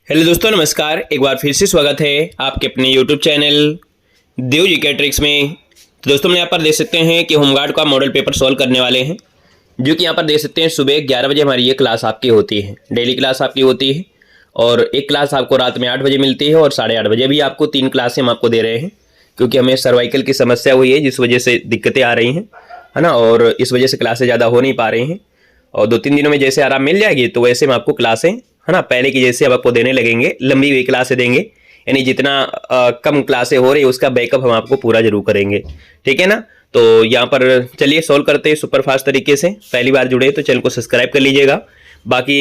Hello दोस्तों, नमस्कार। एक बार फिर से स्वागत है आपके अपने यूट्यूब चैनल देव जी के ट्रिक्स में। तो दोस्तों, हम यहाँ पर देख सकते हैं कि होमगार्ड का मॉडल पेपर सॉल्व करने वाले हैं, जो कि यहाँ पर देख सकते हैं सुबह 11 बजे हमारी ये क्लास आपकी होती है। डेली क्लास आपकी होती है और एक क्लास आपको रात में 8 बजे मिलती है और 8:30 बजे भी आपको 3 क्लासें हम आपको दे रहे हैं, क्योंकि हमें सर्वाइकल की समस्या हुई है, जिस वजह से दिक्कतें आ रही हैं, है ना। और इस वजह से क्लासें ज़्यादा हो नहीं पा रही हैं और 2-3 दिनों में जैसे आराम मिल जाएगी तो वैसे हम आपको क्लासें, है ना, पहले की जैसे अब आपको देने लगेंगे। लंबी हुई क्लासें देंगे, यानी जितना कम क्लासें हो रही है उसका बैकअप हम आपको पूरा जरूर करेंगे, ठीक है ना। तो यहाँ पर चलिए सॉल्व करते हैं सुपर फास्ट तरीके से। पहली बार जुड़े तो चैनल को सब्सक्राइब कर लीजिएगा। बाकी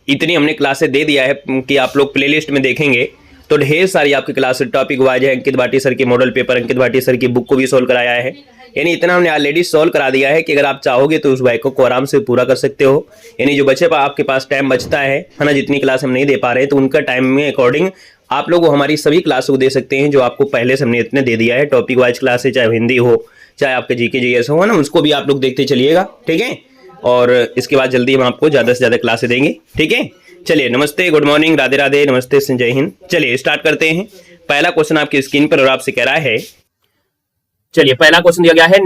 इतनी हमने क्लासें दे दिया है कि आप लोग प्लेलिस्ट में देखेंगे तो ढेर सारी आपकी क्लास टॉपिक वाइज है। अंकित भाटी सर के मॉडल पेपर, अंकित भाटी सर की बुक को भी सॉल्व कराया है, यानी इतना हमने ऑलरेडी सॉल्व करा दिया है कि अगर आप चाहोगे तो उस बैकअप को आराम से पूरा कर सकते हो। यानी जो बचे आपके पास टाइम बचता है ना, जितनी क्लास हम नहीं दे पा रहे हैं तो उनका टाइम में अकॉर्डिंग आप लोग हमारी सभी क्लासों को दे सकते हैं, जो आपको पहले से हमने इतने दे दिया है। टॉपिक वाइज क्लासेस, चाहे हिंदी हो चाहे आपके जीके जीएस हो, ना, उसको भी आप लोग देखते चलिएगा, ठीक है। और इसके बाद जल्दी हम आपको ज़्यादा से ज़्यादा क्लासें देंगे, ठीक है। चलिए, नमस्ते, गुड मॉर्निंग, राधे राधे, नमस्ते, जय हिंद। चलिए स्टार्ट करते हैं। पहला क्वेश्चन आपकी स्क्रीन पर और आपसे कह रहा है, चलिए पहला क्वेश्चन दिया गया है,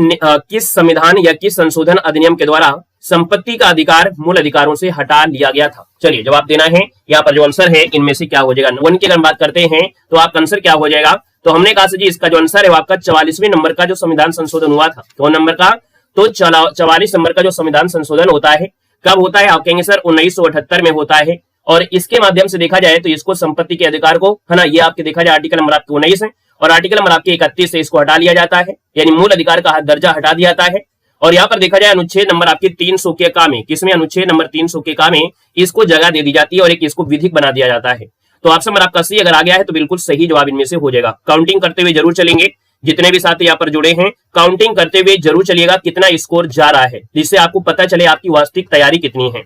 किस संविधान या किस संशोधन अधिनियम के द्वारा संपत्ति का अधिकार मूल अधिकारों से हटा लिया गया था। चलिए जवाब देना है। यहाँ पर जो आंसर है इनमें से क्या हो जाएगा। वन की अगर बात करते हैं तो आपका आंसर क्या हो जाएगा। तो हमने कहा जी इसका जो आंसर है वो आपका 44वें नंबर का जो संविधान संशोधन हुआ था, कौन नंबर का, तो 44 नंबर का जो संविधान संशोधन होता है कब होता है, आप कहेंगे सर 1978 में होता है। और इसके माध्यम से देखा जाए तो इसको संपत्ति के अधिकार को, है ना, ये आपके देखा जाए आर्टिकल नंबर आपके 19 है और आर्टिकल नंबर आपके 31 से इसको हटा लिया जाता है, यानी मूल अधिकार का दर्जा हटा दिया जाता है। और यहाँ पर देखा जाए अनुच्छेद नंबर आपके 300 के का में, किसमें, अनुच्छेद नंबर 300 के का में इसको जगह दे दी जाती है और एक इसको विधिक बना दिया जाता है। तो ऑप्शन नंबर आपका सी अगर आ गया है तो बिल्कुल सही जवाब इनमें से हो जाएगा। काउंटिंग करते हुए जरूर चलेंगे, जितने भी साथी यहाँ पर जुड़े हैं काउंटिंग करते हुए जरूर चलिएगा कितना स्कोर जा रहा है, जिससे आपको पता चले आपकी वास्तविक तैयारी कितनी है।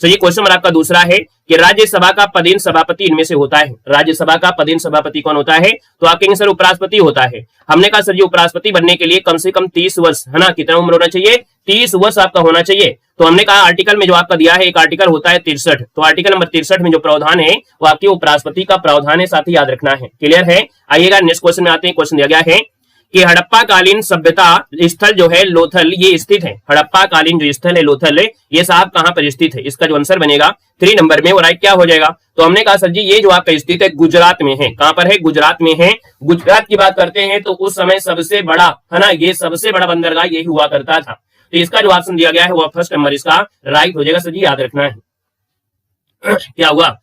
तो ये क्वेश्चन नंबर आपका दूसरा है कि राज्यसभा का पदेन सभापति इनमें से होता है। राज्यसभा का पदेन सभापति कौन होता है, तो आप कहेंगे सर उपराष्ट्रपति होता है। हमने कहा सर जी उपराष्ट्रपति बनने के लिए कम से कम 30 वर्ष, है ना, कितना उम्र होना चाहिए, 30 वर्ष आपका होना चाहिए। तो हमने कहा आर्टिकल में जो आपका दिया है एक आर्टिकल होता है 63, तो आर्टिकल नंबर 63 में जो प्रावधान है वो आपके उपराष्ट्रपति का प्रावधान है, साथ ही याद रखना है। क्लियर है। आइएगा नेक्स्ट क्वेश्चन में आते हैं। क्वेश्चन दिया गया है कि हड़प्पा कालीन सभ्यता स्थल जो है लोथल ये स्थित है। हड़प्पा कालीन जो स्थल है लोथल ये साहब कहां पर स्थित है, इसका जो आंसर बनेगा 3 नंबर में वो राइट क्या हो जाएगा। तो हमने कहा सर जी ये जो आपका स्थित है गुजरात में है। कहां पर है, गुजरात में है। गुजरात की बात करते हैं तो उस समय सबसे बड़ा, है ना, ये सबसे बड़ा बंदरगाह यही हुआ करता था। तो इसका जो ऑप्शन दिया गया है वो फर्स्ट नंबर इसका राइट हो जाएगा। सर जी याद रखना है। क्या हुआ,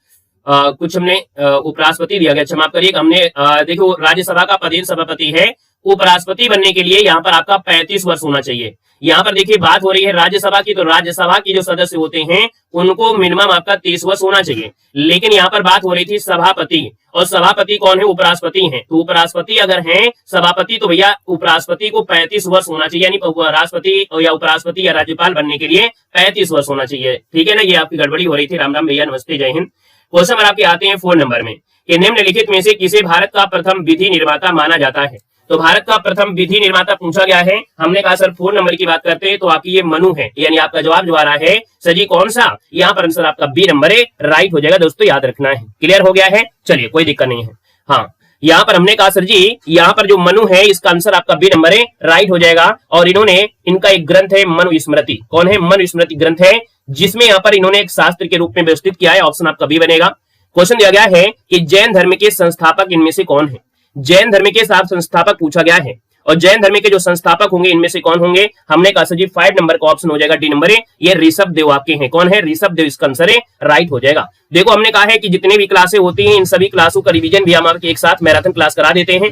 कुछ हमने उपराष्ट्रपति दिया गया, क्षमा करिएगा। हमने देखो राज्यसभा का पदेन सभापति है, उपराष्ट्रपति बनने के लिए यहाँ पर आपका 35 वर्ष होना चाहिए। यहाँ पर देखिए बात हो रही है राज्यसभा की, तो राज्यसभा की जो सदस्य होते हैं उनको मिनिमम आपका 30 वर्ष होना चाहिए। लेकिन यहाँ पर बात हो रही थी सभापति, और सभापति कौन है, उपराष्ट्रपति हैं। तो उपराष्ट्रपति अगर हैं सभापति तो भैया उपराष्ट्रपति को 35 वर्ष होना चाहिए, यानी राष्ट्रपति या उपराष्ट्रपति या राज्यपाल बनने के लिए 35 वर्ष होना चाहिए, ठीक है ना। ये आपकी गड़बड़ी हो रही थी। राम राम भैया, नमस्ते, जय हिंद। क्वेश्चन आपके आते हैं 4 नंबर में कि निम्नलिखित में से किसे भारत का प्रथम विधि निर्माता माना जाता है। तो भारत का प्रथम विधि निर्माता पूछा गया है। हमने कहा सर 4 नंबर की बात करते हैं तो आपकी ये मनु है, यानी आपका जवाब जो आ रहा है सर जी कौन सा, यहाँ पर आंसर आपका बी नंबर है, राइट हो जाएगा। दोस्तों याद रखना है। क्लियर हो गया है। चलिए कोई दिक्कत नहीं है। हाँ, यहाँ पर हमने कहा सर जी यहाँ पर जो मनु है इसका आंसर आपका बी नंबर है, राइट हो जाएगा। और इन्होंने इनका एक ग्रंथ है मनुस्मृति, कौन है, मनुस्मृति ग्रंथ है, जिसमें यहाँ पर इन्होंने एक शास्त्र के रूप में व्यवस्थित किया है। ऑप्शन आपका बी बनेगा। क्वेश्चन दिया गया है कि जैन धर्म के संस्थापक इनमें से कौन है। जैन धर्म के संस्थापक पूछा गया है और जैन धर्म के जो संस्थापक होंगे इनमें से कौन होंगे। हमने कहा सर जी 5 नंबर का ऑप्शन हो जाएगा, डी नंबर है, ये ऋषभ देव आपके हैं। कौन है, ऋषभ देव, इसका आंसर है, राइट हो जाएगा। देखो हमने कहा है कि जितने भी क्लासें होती हैं इन सभी क्लासों का रिवीजन भी हम आपके एक साथ मैराथन क्लास करा देते हैं।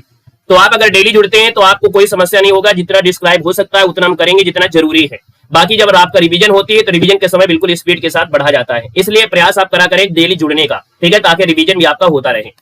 तो आप अगर डेली जुड़ते हैं तो आपको कोई समस्या नहीं होगा। जितना डिस्क्राइब हो सकता है उतना हम करेंगे जितना जरूरी है। बाकी जब आपका रिवीजन होती है तो रिवीजन के समय बिल्कुल स्पीड के साथ बढ़ा जाता है, इसलिए प्रयास आप करा करें डेली जुड़ने का, ठीक है, ताकि रिवीजन भी आपका होता रहे।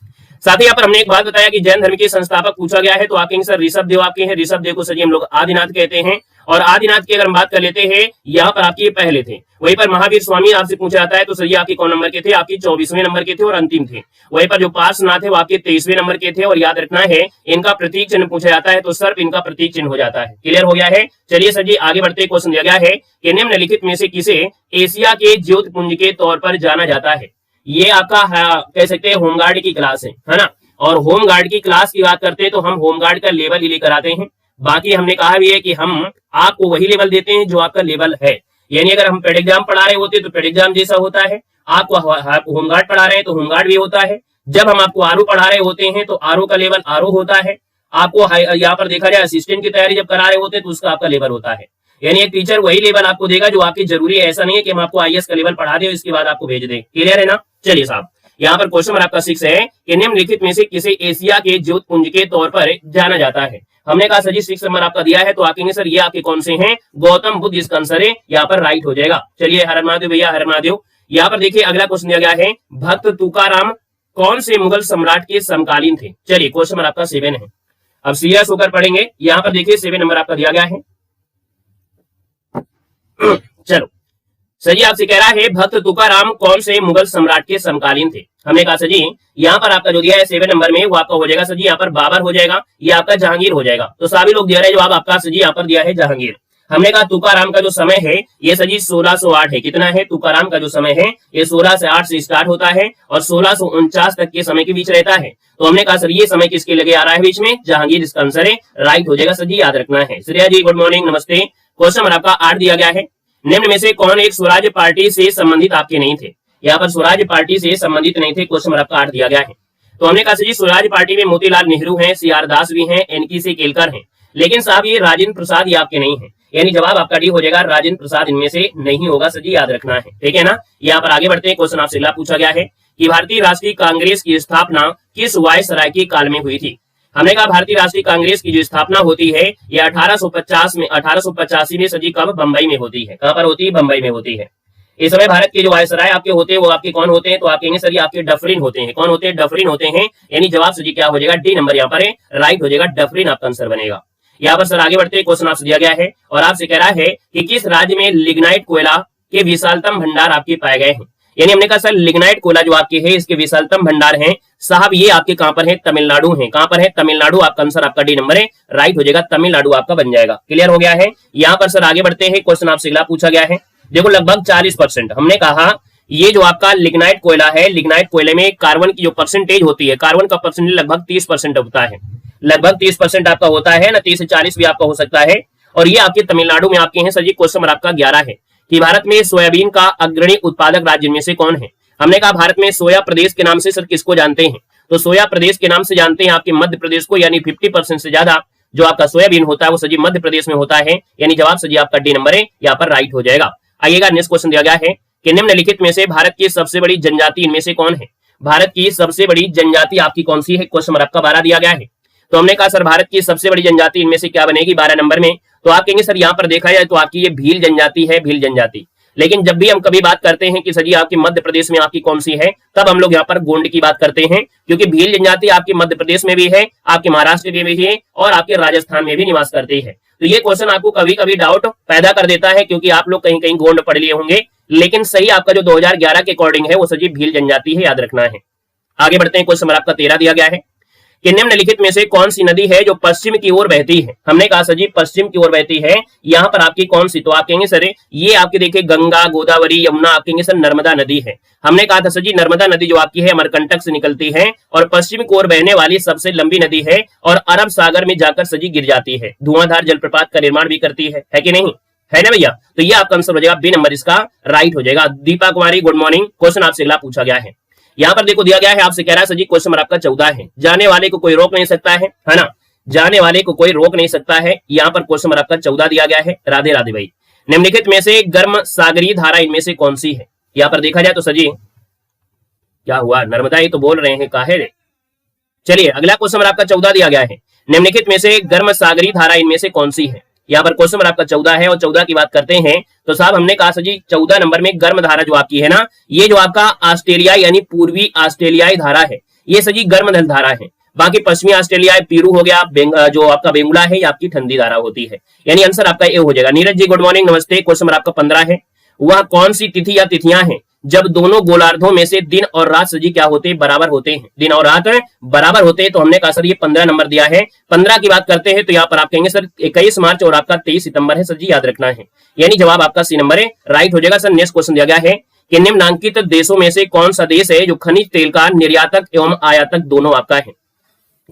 साथ ही यहाँ पर हमने एक बात बताया कि जैन धर्म के संस्थापक पूछा गया है तो आप कहेंगे सर ऋषभ देव आपके हैं। ऋषभ देव को सर हम लोग आदिनाथ कहते हैं। और आदिनाथ की अगर हम बात कर लेते हैं यहाँ पर आपके पहले थे। वहीं पर महावीर स्वामी आपसे पूछा जाता है तो सर आपके कौन नंबर के थे, आपकी 24वें नंबर के थे और अंतिम थे। वहीं पर जो पार्श्वनाथ है वो आपके 23वें नंबर के थे। और याद रखना है इनका प्रतीक चिन्ह पूछा जाता है तो सर्प इनका प्रतीक चिन्ह हो जाता है। क्लियर हो गया है। चलिए सर जी आगे बढ़ते। क्वेश्चन दिया गया है कि निम्नलिखित में से किसे एशिया के ज्योतिपुंज के तौर पर जाना जाता है। ये आपका कह सकते हैं होमगार्ड की क्लास है ना। और होमगार्ड की क्लास की बात करते हैं तो हम होमगार्ड का लेवल ही लेकर आते हैं। बाकी हमने कहा भी है कि हम आपको वही लेवल देते हैं जो आपका लेवल है। यानी अगर हम पेड एग्जाम पढ़ा रहे होते तो पेड एग्जाम जैसा होता है, आपको होमगार्ड पढ़ा रहे हैं तो होमगार्ड भी होता है। जब हम आपको आरओ पढ़ा रहे होते हैं तो आरओ का लेवल आरओ होता है। आपको यहाँ पर देखा जाए असिस्टेंट की तैयारी जब करा रहे होते हैं तो उसका आपका लेवल होता है। यानी एक टीचर वही लेवल आपको देगा जो आपकी जरूरी है। ऐसा नहीं है कि हम आपको आईएएस का लेवल पढ़ा दें इसके बाद आपको भेज दें। क्लियर है ना। चलिए साहब, यहाँ पर क्वेश्चन नंबर आपका 6 है कि निम्नलिखित में से किसे एशिया के ज्योतपुंज के तौर पर जाना जाता है। हमने कहा सर जी 6 नंबर आपका दिया है तो आप कहेंगे सर ये आपके कौन से हैं, गौतम बुद्ध इसका आंसर है, यहाँ पर राइट हो जाएगा। चलिए हर महादेव भैया, हर महादेव। यहाँ पर देखिए अगला क्वेश्चन दिया गया है, भक्त तुकाराम कौन से मुगल सम्राट के समकालीन थे। चलिए क्वेश्चन नंबर आपका 7 है। अब सीरियस होकर पढ़ेंगे। यहाँ पर देखिए 7 नंबर आपका दिया गया है। चलो सर जी आपसे कह रहा है भक्त तुकाराम कौन से मुगल सम्राट के समकालीन थे। हमने कहा सर जी यहाँ पर आपका जो दिया है 7 नंबर में वो आपका हो जाएगा सर जी यहाँ पर बाबर हो जाएगा, ये आपका जहांगीर हो जाएगा। तो सभी लोग दे रहे हैं जवाब आपका सर जी यहाँ पर दिया है जहांगीर। हमने कहा तुकाराम का जो समय है ये सर जी 1608 है। कितना है तुकाराम का जो समय है ये 16 से 8 से स्टार्ट होता है और 1649 तक के समय के बीच रहता है। तो हमने कहा सर ये समय किसके लगे आ रहा है बीच में, जहांगीर इसका आंसर है, राइट हो जाएगा सर जी, याद रखना है। श्रेया जी गुड मॉर्निंग, नमस्ते। क्वेश्चन नंबर आपका 8 दिया गया है, निम्न में से कौन एक स्वराज पार्टी से संबंधित आपके नहीं थे। यहाँ पर स्वराज पार्टी से संबंधित नहीं थे। क्वेश्चन नंबर आपका 8 दिया गया है। तो हमने कहा जी स्वराज पार्टी में मोतीलाल नेहरू हैं, सीआर दास भी हैं, एनके से केलकर हैं, लेकिन साहब ये राजेंद्र प्रसाद ये आपके नहीं है। यानी जवाब आपका डी हो जाएगा, राजेंद्र प्रसाद इनमें से नहीं होगा सर जी, याद रखना है। ठीक है ना। यहाँ पर आगे बढ़ते हैं। क्वेश्चन आपसे अगला पूछा गया है कि भारतीय राष्ट्रीय कांग्रेस की स्थापना किस वायसराय के काल में हुई थी। हमने कहा भारतीय राष्ट्रीय कांग्रेस की जो स्थापना होती है ये 1885 में सर जी कब, बंबई में होती है। कहां पर होती है, बंबई में होती है। इस समय भारत के जो वायसराय आपके होते हैं वो आपके कौन होते हैं, तो आप कहेंगे सर ये आपके डफरिन होते हैं। कौन होते हैं, डफरिन होते हैं। यानी जवाब सर जी क्या हो जाएगा, डी नंबर यहाँ पर है, राइट हो जाएगा, डफरिन आपका आंसर बनेगा। यहाँ पर सर आगे बढ़ते हैं। क्वेश्चन आपसे दिया गया है और आपसे कह रहा है कि किस राज्य में लिग्नाइट कोयला के विशालतम भंडार आपके पाए गए हैं। यानी हमने कहा सर लिग्नाइट कोयला जो आपके है इसके विशालतम भंडार हैं साहब, ये आपके कहां पर है, तमिलनाडु है। कहां पर है, तमिलनाडु। आपका आंसर आपका डी नंबर है, राइट हो जाएगा, तमिलनाडु आपका बन जाएगा। क्लियर हो गया है। यहाँ पर सर आगे बढ़ते हैं। क्वेश्चन आपसे अगला पूछा गया है, देखो लगभग 40%। हमने कहा ये जो आपका लिग्नाइट कोयला है, लिग्नाइट कोयले में कार्बन की जो परसेंटेज होती है, कार्बन का परसेंटेज लगभग 30% होता है। लगभग 30% आपका होता है ना, 30 से 40 भी आपका हो सकता है। और ये आपके तमिलनाडु में आपके हैं सर जी। क्वेश्चन नंबर आपका 11 है कि भारत में सोयाबीन का अग्रणी उत्पादक राज्य में से कौन है। हमने कहा भारत में सोया प्रदेश के नाम से सर किसको जानते हैं, तो सोया प्रदेश के नाम से जानते हैं आपके मध्य प्रदेश को। यानी 50% से ज्यादा जो आपका सोयाबीन होता है वो सर जी मध्य प्रदेश में होता है। यानी जवाब सर जी आपका डी नंबर है, यहाँ पर राइट हो जाएगा। आइएगा नेक्स्ट क्वेश्चन दिया गया है कि निम्नलिखित में से भारत की सबसे बड़ी जनजाति इनमें से कौन है। भारत की सबसे बड़ी जनजाति आपकी कौन सी है। क्वेश्चन नंबर आपका 12 दिया गया है। तो हमने कहा सर भारत की सबसे बड़ी जनजाति इनमें से क्या बनेगी 12 नंबर में, तो आप कहेंगे सर यहाँ पर देखा जाए तो आपकी ये भील जनजाति है, भील जनजाति। लेकिन जब भी हम कभी बात करते हैं कि सर जी आपकी मध्य प्रदेश में आपकी कौन सी है, तब हम लोग यहाँ पर गोंड की बात करते हैं, क्योंकि भील जनजाति आपकी मध्य प्रदेश में भी है, आपके महाराष्ट्र में भी है और आपके राजस्थान में भी निवास करती है। तो ये क्वेश्चन आपको कभी कभी डाउट पैदा कर देता है, क्योंकि आप लोग कहीं कहीं गोंड पढ़ लिए होंगे, लेकिन सही आपका जो 2011 के अकॉर्डिंग है वो सर जी भील जनजाति है, याद रखना है। आगे बढ़ते हैं। क्वेश्चन नंबर आपका 13 दिया गया है कि निम्नलिखित में से कौन सी नदी है जो पश्चिम की ओर बहती है। हमने कहा सर जी पश्चिम की ओर बहती है, यहाँ पर आपकी कौन सी, तो आप कहेंगे सर ये आपके देखिए गंगा, गोदावरी, यमुना, आप कहेंगे सर नर्मदा नदी है। हमने कहा था सर जी नर्मदा नदी जो आपकी है अमरकंटक से निकलती है और पश्चिम की ओर बहने वाली सबसे लंबी नदी है और अरब सागर में जाकर सर जी गिर जाती है, धुआंधार जलप्रपात का निर्माण भी करती है कि नहीं, है ना भैया। तो ये आपका आंसर हो जाएगा, बी नंबर इसका राइट हो जाएगा। दीपा कुमारी गुड मॉर्निंग। क्वेश्चन आपसे अगला पूछा गया है, यहाँ पर देखो दिया गया है, आपसे कह रहा है सर जी क्वेश्चन नंबर आपका 14 है, जाने वाले को कोई रोक नहीं सकता है ना, जाने वाले को कोई रोक नहीं सकता है। यहाँ पर क्वेश्चन नंबर आपका 14 दिया गया है। राधे राधे भाई। निम्नलिखित में से गर्म सागरीय धारा इनमें से कौन सी है। यहाँ पर देखा जाए तो सर जी क्या हुआ, नर्मदा ही तो बोल रहे हैं, काहे रे। चलिए अगला क्वेश्चन नंबर आपका 14 दिया गया है, निम्नलिखित में से गर्म सागरीय धारा इनमें से कौन सी है। यहाँ पर क्वेश्चन नंबर आपका 14 है और 14 की बात करते हैं तो साहब हमने कहा सर जी 14 नंबर में गर्म धारा जो आपकी है ना, ये जो आपका ऑस्ट्रेलिया यानी पूर्वी ऑस्ट्रेलियाई धारा है, ये सर जी गर्म धारा है। बाकी पश्चिमी ऑस्ट्रेलिया पीरू हो गया, जो आपका बेंगुला है ये आपकी ठंडी धारा होती है। यानी आंसर आपका ए हो जाएगा। नीरज जी गुड मॉर्निंग, नमस्ते। क्वेश्चन नंबर आपका 15 है, वह कौन सी तिथि या तिथियां हैं जब दोनों गोलार्धों में से दिन और रात सर जी क्या होते हैं, बराबर होते हैं, दिन और रात बराबर होते हैं। तो हमने कहा सर ये 15 नंबर दिया है। 15 की बात करते हैं तो यहाँ पर आप कहेंगे सर 21 मार्च और आपका 23 सितंबर है सर जी, याद रखना है। यानी जवाब आपका सी नंबर है, राइट हो जाएगा सर। नेक्स्ट क्वेश्चन दिया गया है कि निम्नलिखित देशों में से कौन सा देश है जो खनिज तेल का निर्यातक एवं आयातक दोनों आपका है।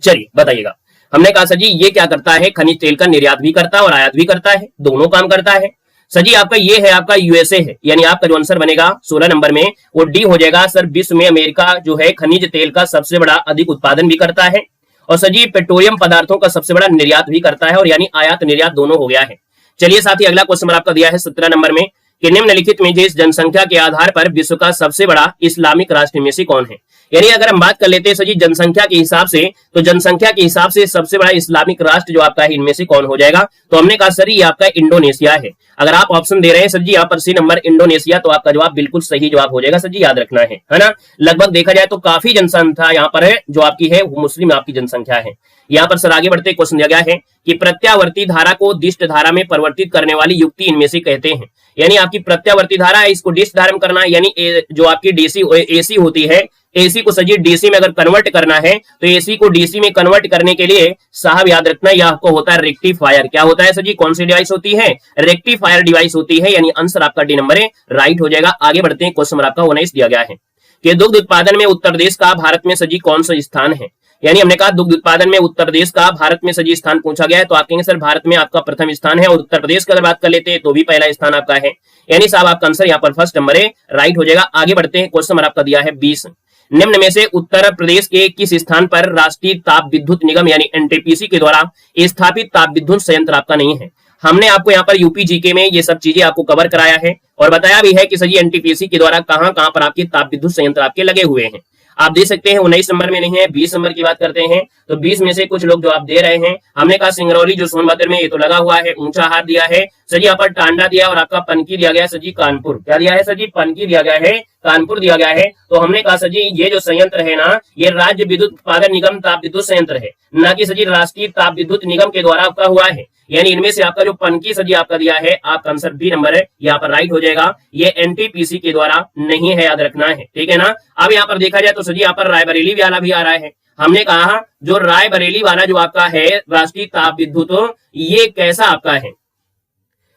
चलिए बताइएगा। हमने कहा सर जी ये क्या करता है, खनिज तेल का निर्यात भी करता है और आयात भी करता है, दोनों काम करता है। सर जी आपका ये है, आपका यूएसए है, यानी आपका जो आंसर बनेगा 16 नंबर में वो डी हो जाएगा। सर विश्व में अमेरिका जो है खनिज तेल का सबसे बड़ा अधिक उत्पादन भी करता है और सर जी पेट्रोलियम पदार्थों का सबसे बड़ा निर्यात भी करता है, और यानी आयात निर्यात दोनों हो गया है। चलिए साथ ही अगला क्वेश्चन आपका दिया है 17 नंबर में कि निम्नलिखित में जिस जनसंख्या के आधार पर विश्व का सबसे बड़ा इस्लामिक राष्ट्र में से कौन है। यानी अगर हम बात कर लेते हैं सर जी जनसंख्या के हिसाब से, तो जनसंख्या के हिसाब से सबसे बड़ा इस्लामिक राष्ट्र जो आपका है इनमें से कौन हो जाएगा। तो हमने कहा सर ये आपका इंडोनेशिया है। अगर आप ऑप्शन दे रहे हैं सर जी यहाँ पर सी नंबर इंडोनेशिया, तो आपका जवाब बिल्कुल सही जवाब हो जाएगा सर जी, याद रखना है ना। लगभग देखा जाए तो काफी जनसंख्या यहाँ पर है जो आपकी है वो मुस्लिम आपकी जनसंख्या है। यहाँ पर सर आगे बढ़ते क्वेश्चन दिया गया है कि प्रत्यावर्ती धारा को दिष्ट धारा में परिवर्तित करने वाली युक्ति इनमें से कहते हैं। यानी आपकी प्रत्यावर्ती धारा है इसको डिष्ट धारा में करना है, यानी जो आपकी डीसी एसी होती है, एसी को सजी डीसी में अगर कन्वर्ट करना है तो एसी को डीसी में कन्वर्ट करने के लिए साहब याद रखना यह आपको होता है रेक्टिफायर। क्या होता है सर जी, कौन सी डिवाइस होती है, रेक्टिफायर डिवाइस होती है, यानी आंसर आपका डी नंबर है राइट हो जाएगा। आगे बढ़ते हैं क्वेश्चन आपका 19 दिया गया है कि दुग्ध उत्पादन में उत्तर प्रदेश का भारत में सजी कौन सा स्थान है। यानी हमने कहा दुग्ध उत्पादन में उत्तर प्रदेश का भारत में सजी स्थान पूछा गया है, तो आप कहेंगे सर भारत में आपका प्रथम स्थान है, और उत्तर प्रदेश की अगर बात कर लेते हैं तो भी पहला स्थान आपका है, यानी साहब आपका आंसर यहाँ पर फर्स्ट नंबर है राइट हो जाएगा। आगे बढ़ते हैं क्वेश्चन नंबर आपका दिया है 20, निम्न में से उत्तर प्रदेश के किस स्थान पर राष्ट्रीय ताप विद्युत निगम यानी एनटीपीसी के द्वारा स्थापित ताप विद्युत संयंत्र आपका नहीं है। हमने आपको यहाँ पर यूपी जीके में ये सब चीजें आपको कवर कराया है और बताया भी है कि सर एनटीपीसी के द्वारा कहां कहां पर आपके ताप विद्युत संयंत्र आपके लगे हुए हैं। आप दे सकते हैं 19 नंबर में नहीं है, 20 नंबर की बात करते हैं तो 20 में से कुछ लोग जो आप दे रहे हैं, हमने कहा सिंगरौली जो सोनभद्र में ये तो लगा हुआ है, ऊंचा हार दिया है सर जी, यहाँ पर टांडा दिया और आपका पनकी दिया गया है सर जी, कानपुर क्या दिया है सर जी, पनकी दिया गया है, कानपुर दिया गया है। तो हमने कहा सर जी ये जो संयंत्र है ना ये राज्य विद्युत उत्पादन निगम ताप विद्युत संयंत्र है, न कि सर जी राष्ट्रीय ताप विद्युत निगम के द्वारा आपका हुआ है। यानी इनमें से आपका जो पनकी सर जी आपका दिया है आपका आंसर बी नंबर है यहाँ पर राइट हो जाएगा, ये एनटीपीसी के द्वारा नहीं है, याद रखना है, ठीक है ना। अब यहाँ पर देखा जाए तो सर जी यहाँ पर रायबरेली वाला भी आ रहा है। हमने कहा जो रायबरेली वाला जो आपका है राष्ट्रीय ताप विद्युत ये कैसा आपका है,